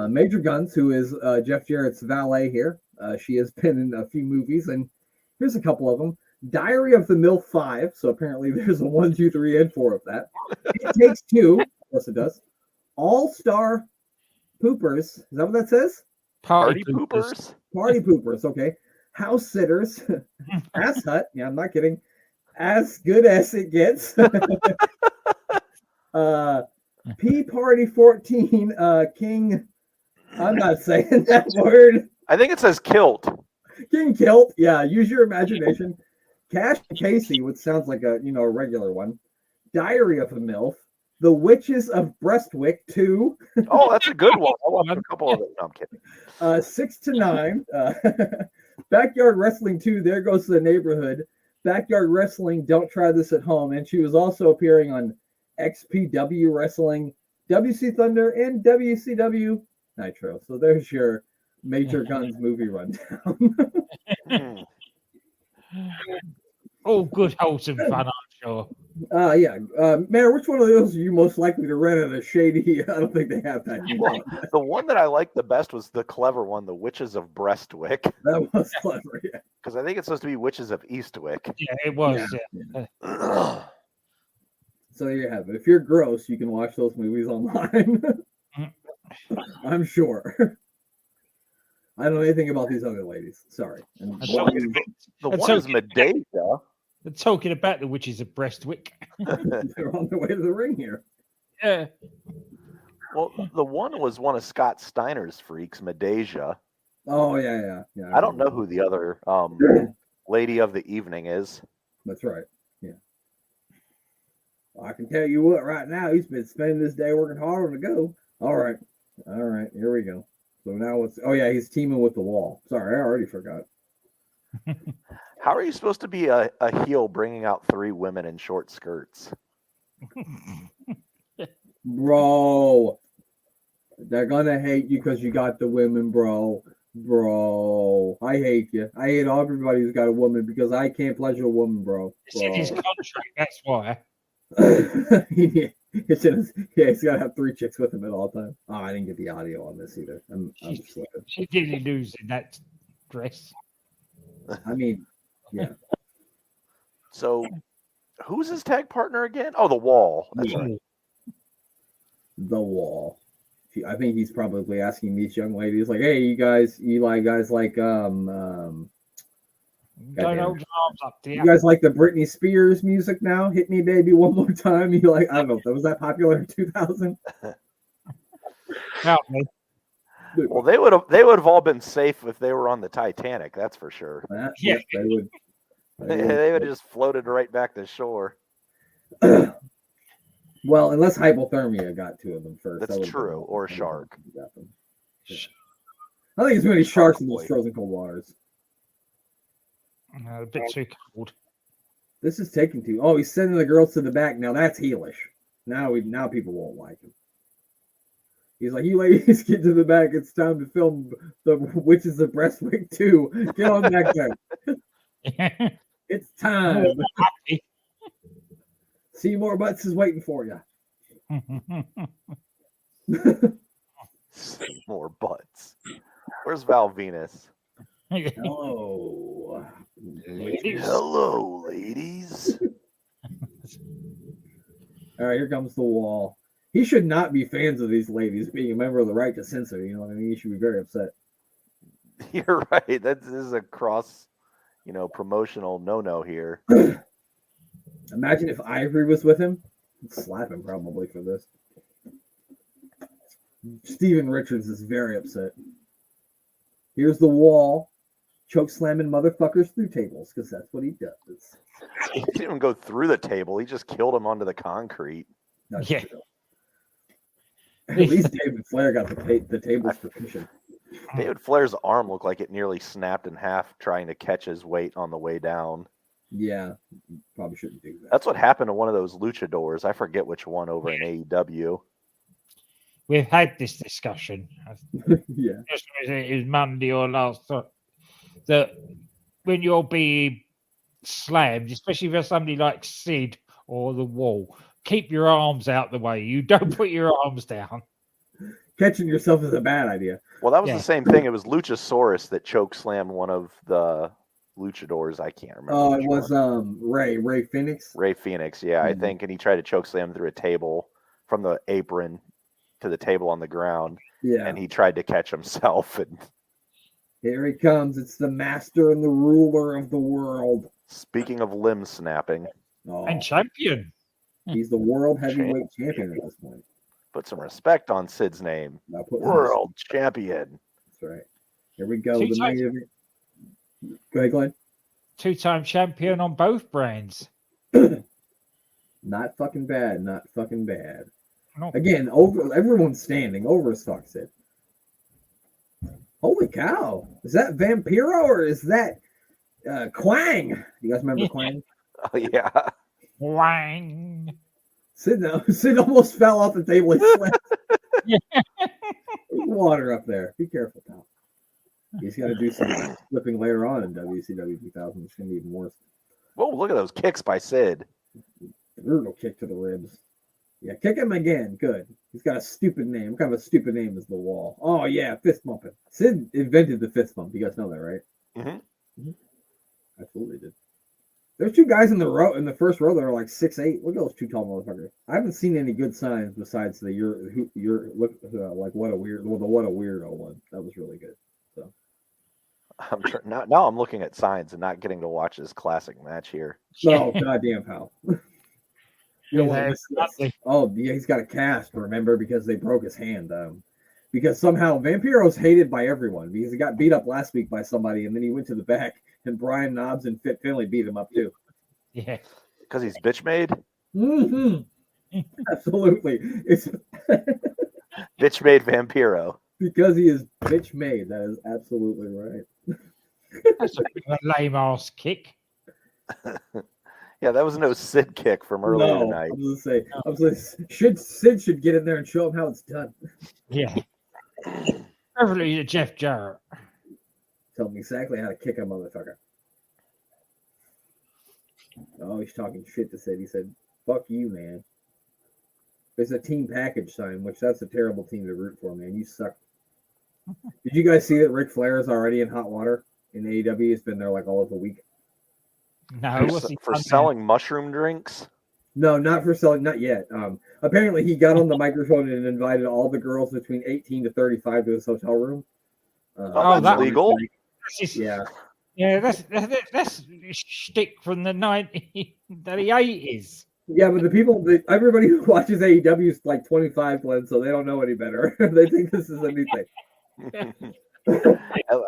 Major Guns, who is Jeff Jarrett's valet here. She has been in a few movies, and here's a couple of them. Diary of the MILF 5. So apparently there's a 1, 2, 3, and 4 of that. It Takes Two. Yes, it does. All-Star Poopers. Is that what that says? Party Poopers. Party Poopers. Okay. House Sitters. Ass Hut. Yeah, I'm not kidding. As Good As It Gets. P Party 14. King. I'm not saying that word. I think it says kilt. King Kilt. Yeah, use your imagination. Cash and Casey, which sounds like a regular one. Diary of a MILF. The Witches of Breastwick 2. Oh, that's a good one. I watched a couple of them. No, I'm kidding. 6 to 9. Backyard Wrestling 2. There Goes the Neighborhood. Backyard Wrestling. Don't Try This at Home. And she was also appearing on XPW Wrestling, WC Thunder, and WCW Nitro. So there's your Major Guns movie rundown. Oh, good wholesome fun, I'm sure. Yeah. Mayor, which one of those are you most likely to rent at a shady? I don't think they have that. Well, the one that I liked the best was the clever one, The Witches of Breastwick. That was clever, yeah. Because I think it's supposed to be Witches of Eastwick. Yeah, it was. Yeah. So there you have it. If you're gross, you can watch those movies online. I'm sure. I don't know anything about these other ladies. Sorry. And The one is Medea. They're talking about the Witches of Breastwick. they're on their way to the ring here. Yeah. Well, the one was one of Scott Steiner's freaks, Medea. Oh, yeah. I don't know who the other lady of the evening is. That's right. Yeah. Well, I can tell you what, right now, he's been spending this day working hard on the go. All right. Here we go. So now he's teaming with the Wall. Sorry, I already forgot. How are you supposed to be a heel bringing out 3 women in short skirts? Bro, they're gonna hate you because you got the women, bro. Bro, I hate you. I hate everybody who's got a woman because I can't pleasure a woman, bro. It's in his contract, that's why. He's got to have 3 chicks with him at all times. Oh, I didn't get the audio on this either. I'm slipping. She didn't lose in that dress. I mean, yeah. So, who's his tag partner again? Oh, the Wall. That's right. The Wall. I think he's probably asking these young ladies, like, "Hey, you guys like Don't hold your arms up, dear. you guys like the Britney Spears music now? Hit me, baby, one more time." You like? I don't know. Was that popular in 2000? Help me. Well, they would have all been safe if they were on the Titanic. That's for sure. Yeah, they would. They would have just floated right back to shore. Well, unless hypothermia got 2 of them first. That's true. Or a shark. Yeah. I think there's many sharks in those frozen cold waters. A bit too cold. This is taking too. Oh, he's sending the girls to the back. Now that's heelish. Now people won't like him. He's like, "You ladies get to the back. It's time to film the Witches of Breastwick 2. Get on back there. It's time. Seymour Butts is waiting for you." More butts. Where's Val Venus? Hello. Hello, ladies. All right, here comes the Wall. He should not be fans of these ladies being a member of the Right to Censor. You know what I mean? He should be very upset. You're right. This is a cross, promotional no-no here. Imagine if Ivory was with him. I'd slap him probably for this. Steven Richards is very upset. Here's the Wall, choke slamming motherfuckers through tables because that's what he does. He didn't even go through the table. He just killed him onto the concrete. That's Yeah. true. At least David Flair got the tables for fishing. David Flair's arm looked like it nearly snapped in half trying to catch his weight on the way down. Yeah, probably shouldn't do that. That's what happened to one of those luchadors. I forget which one over in AEW. We've had this discussion. Yeah. Just it was Monday or last. That when you're being slammed, especially for somebody like Sid or the Wall, keep your arms out the way. You don't put your arms down. Catching yourself is a bad idea. Well, that was the same thing. It was Luchasaurus that choke slammed one of the luchadors. I can't remember. Oh, it was Ray Phoenix. Ray Phoenix, yeah, I think, and he tried to choke slam through a table from the apron to the table on the ground. Yeah. And he tried to catch himself. And here he comes. It's the master and the ruler of the world. Speaking of limb snapping. And champion. He's the world heavyweight champion at this point. Put some respect on Sid's name. World champion. That's right. Here we go. Go ahead, Glenn. 2-time champion on both brands. Not fucking bad. Not fucking bad. No. Again, everyone's standing over as fuck said. Holy cow. Is that Vampiro or is that Quang? You guys remember Quang? Oh, yeah. Quang. Sid almost fell off the table. He slept. There's water up there. Be careful, pal. He's got to do some flipping later on in WCW 2000. It's going to be even worse. Whoa, look at those kicks by Sid. Brutal kick to the ribs. Yeah, kick him again. Good. He's got a stupid name. What kind of a stupid name is the Wall? Oh, yeah, fist bumping. Sid invented the fist bump. You guys know that, right? Mm-hmm. Absolutely did. There's 2 guys in the first row that are like 6'8". Look at those 2 tall motherfuckers. I haven't seen any good signs besides the like what a weirdo one. That was really good. So now I'm looking at signs and not getting to watch this classic match here. No, goddamn pal. You don't want to miss this. Oh, yeah, he's got a cast, remember, because they broke his hand. because somehow Vampiro's hated by everyone because he got beat up last week by somebody, and then he went to the back, and Brian Knobs and Fit Finley beat him up too. Yeah. Because he's bitch made. Absolutely, it's Bitch made Vampiro. because he is bitch made. That is absolutely right. That's a bit of a lame ass kick. Yeah, that was no Sid kick from earlier tonight. I was gonna say, Sid should get in there and show him how it's done. Yeah. Preferably to Jeff Jarrett. Tell him exactly how to kick a motherfucker. Oh, he's talking shit to Sid. He said, "Fuck you, man." There's a team package sign, which that's a terrible team to root for, man. You suck. Did you guys see that Ric Flair is already in hot water in AEW? He's been there like all of a week. No, For selling mushroom drinks? No, not for selling, not yet. Apparently, he got on the microphone and invited all the girls between 18 to 35 to his hotel room. That's legal. Yeah. Yeah, that's shtick from the 80s. Yeah, but everybody who watches AEW is like 25, Glenn, so they don't know any better. They think this is a new thing.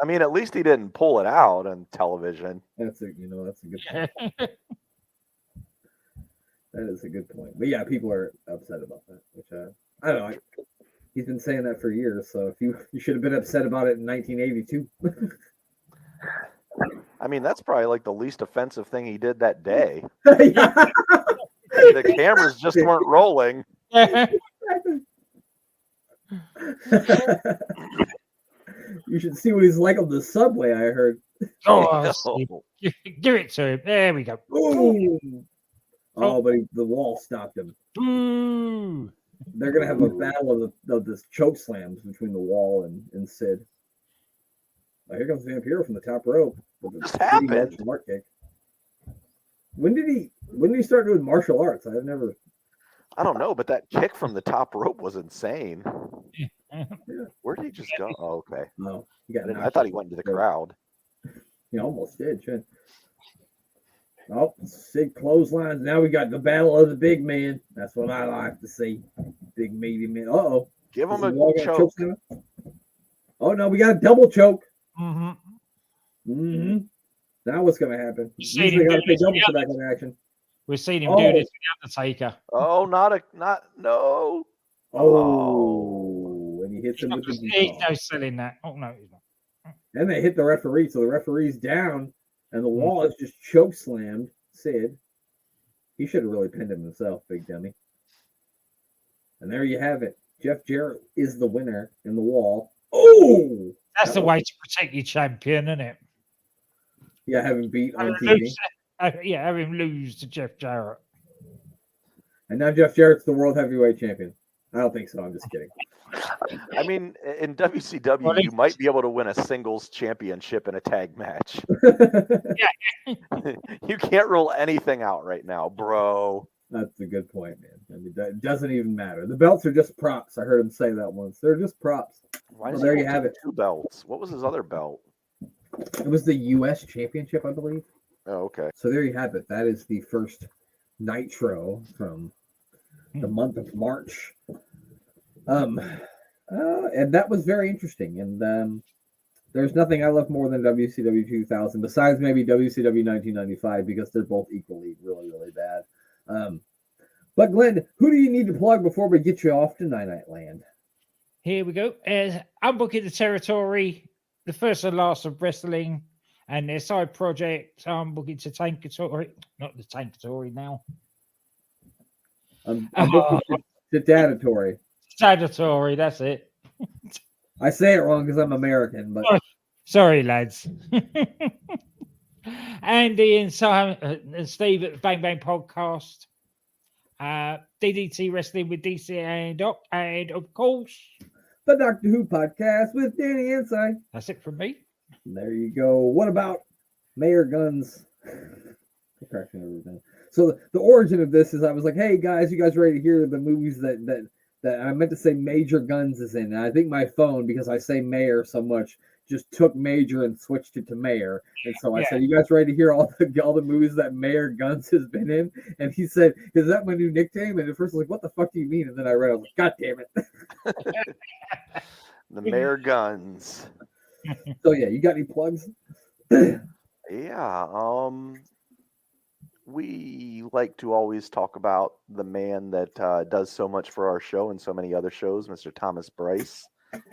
I mean, at least he didn't pull it out on television. That's a good point. That is a good point. But yeah, people are upset about that, which I don't know. He's been saying that for years, so if you should have been upset about it in 1982. I mean, that's probably like the least offensive thing he did that day. Yeah. The cameras just weren't rolling. You should see what he's like on the subway, I heard. Oh, give it to him. There we go. Boom. Oh, but the wall stopped him. Ooh. They're going to have a battle of the choke slams between the wall and Sid. Oh, here comes Vampiro from the top rope. What happened? Mark kick. When did he start doing martial arts? I don't know, but that kick from the top rope was insane. Where did he just go? Oh, okay. No, I thought he went into the crowd. He almost did, shit. Oh, Sid clotheslines. Now we got the battle of the big men. That's what I like to see. Big meaty men. Uh-oh. Give him a choke. Oh, no, we got a double choke. Mm-hmm. Now what's going to happen? Usually got to pay double for that kind of action. We've seen him do this with the Undertaker. Oh, no. Oh, and he hits him with the He's no selling that. Oh, no, he's not. And they hit the referee, so the referee's down, and the wall is just choke slammed. Sid. He should have really pinned him himself, big dummy. And there you have it. Jeff Jarrett is the winner in the wall. Oh! That's the way to protect your champion, isn't it? Yeah, have him beat on TV. Have him lose to Jeff Jarrett. And now Jeff Jarrett's the world heavyweight champion. I don't think so. I'm just kidding. I mean, in WCW, you might be able to win a singles championship in a tag match. You can't rule anything out right now, bro. That's a good point, man. I mean, that doesn't even matter. The belts are just props. I heard him say that once. They're just props. Why does there you have it. 2 belts. What was his other belt? It was the U.S. Championship, I believe. Oh, okay. So there you have it. That is the first Nitro from the month of March. And that was very interesting. And there's nothing I love more than WCW 2000, besides maybe WCW 1995, because they're both equally really, really bad. But Glenn, who do you need to plug before we get you off to Night Night Land? Here we go. I'm booking the territory, the first and last of wrestling, and their side project. I'm booking to Tankatory, not the Tankatory now. I'm booking to Datatory. Datatory, that's it. I say it wrong because I'm American, but sorry, lads. Andy and Simon and Steve at the Bang Bang Podcast. DDT Wrestling with DC and Doc, and of course the Doctor Who Podcast with Danny Inside. That's it from me. There you go. What about Mayor Guns? So the origin of this is I was like, hey guys, you guys ready to hear the movies that I meant to say Major Guns is in? And I think my phone, because I say Mayor so much, just took Major and switched it to Mayor. And so I said, you guys ready to hear all the movies that Mayor Guns has been in? And he said, is that my new nickname? And at first I was like, what the fuck do you mean? And then I read, I was like, God damn it. The Mayor Guns. So yeah, you got any plugs? Yeah. We like to always talk about the man that does so much for our show and so many other shows, Mr. Thomas Bryce.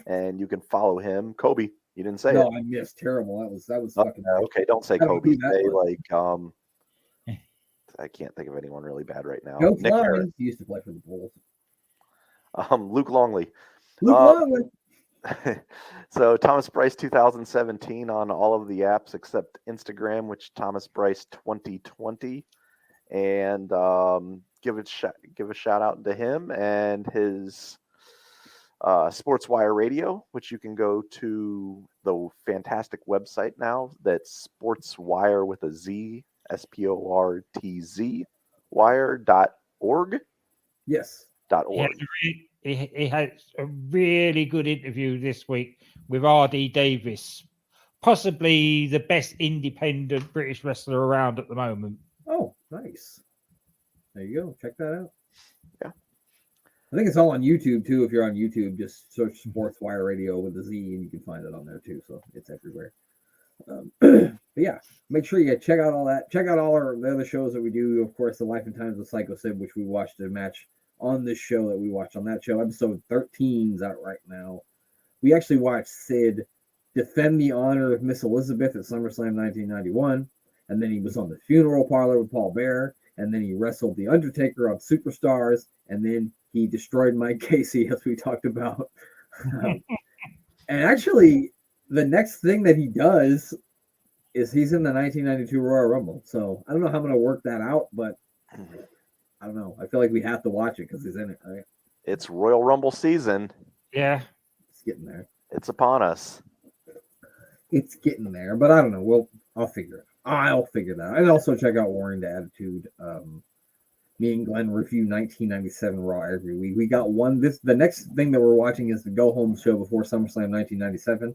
And you can follow him. Kobe, you didn't say it. No, I missed. Terrible. That was Oh, fucking. okay, don't say I don't know Kobe. who that Say was. I can't think of anyone really bad right now. Joe Nick Harris. Klein. He used to play for the Bulls. Luke Longley. Luke Longley. So Thomas Bryce 2017 on all of the apps except Instagram, which Thomas Bryce 2020, and give a shout out to him and his Sports Wire Radio, which you can go to the fantastic website now. That's Sports Wire with a Z, SPORTZ wire.org. Yes. .org. He had a really good interview this week with R.D. Davis, possibly the best independent British wrestler around at the moment. Oh, nice. There you go. Check that out. Yeah. I think it's all on YouTube too. If you're on YouTube, just search Sports Wire Radio with a Z and you can find it on there too. So it's everywhere. But yeah, make sure you check out all that. Check out all the other shows that we do. Of course, The Life and Times of Psycho Sid, which we watched a match on this show that we watched on that show. Episode 13 is out right now. We actually watched Sid defend the honor of Miss Elizabeth at SummerSlam 1991. And then he was on the funeral parlor with Paul Bearer. And then he wrestled The Undertaker on Superstars. And then he destroyed Mike Casey, as we talked about. And actually, the next thing that he does is he's in the 1992 Royal Rumble. So I don't know how I'm going to work that out, but I don't know. I feel like we have to watch it because he's in it, right? It's Royal Rumble season. Yeah. It's getting there. It's upon us. It's getting there, but I don't know. I'll figure it. I'll figure that out. And also check out Warring to Attitude. Me and Glenn review 1997 Raw every week. We got one. The next thing that we're watching is the Go Home show before SummerSlam 1997.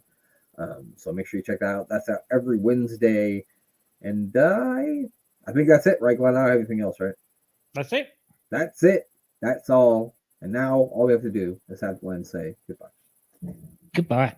So make sure you check that out. That's out every Wednesday. And I think that's it, right, Glenn? I don't have anything else, right? That's it. That's it. That's all. And now all we have to do is have Glenn say goodbye. Goodbye.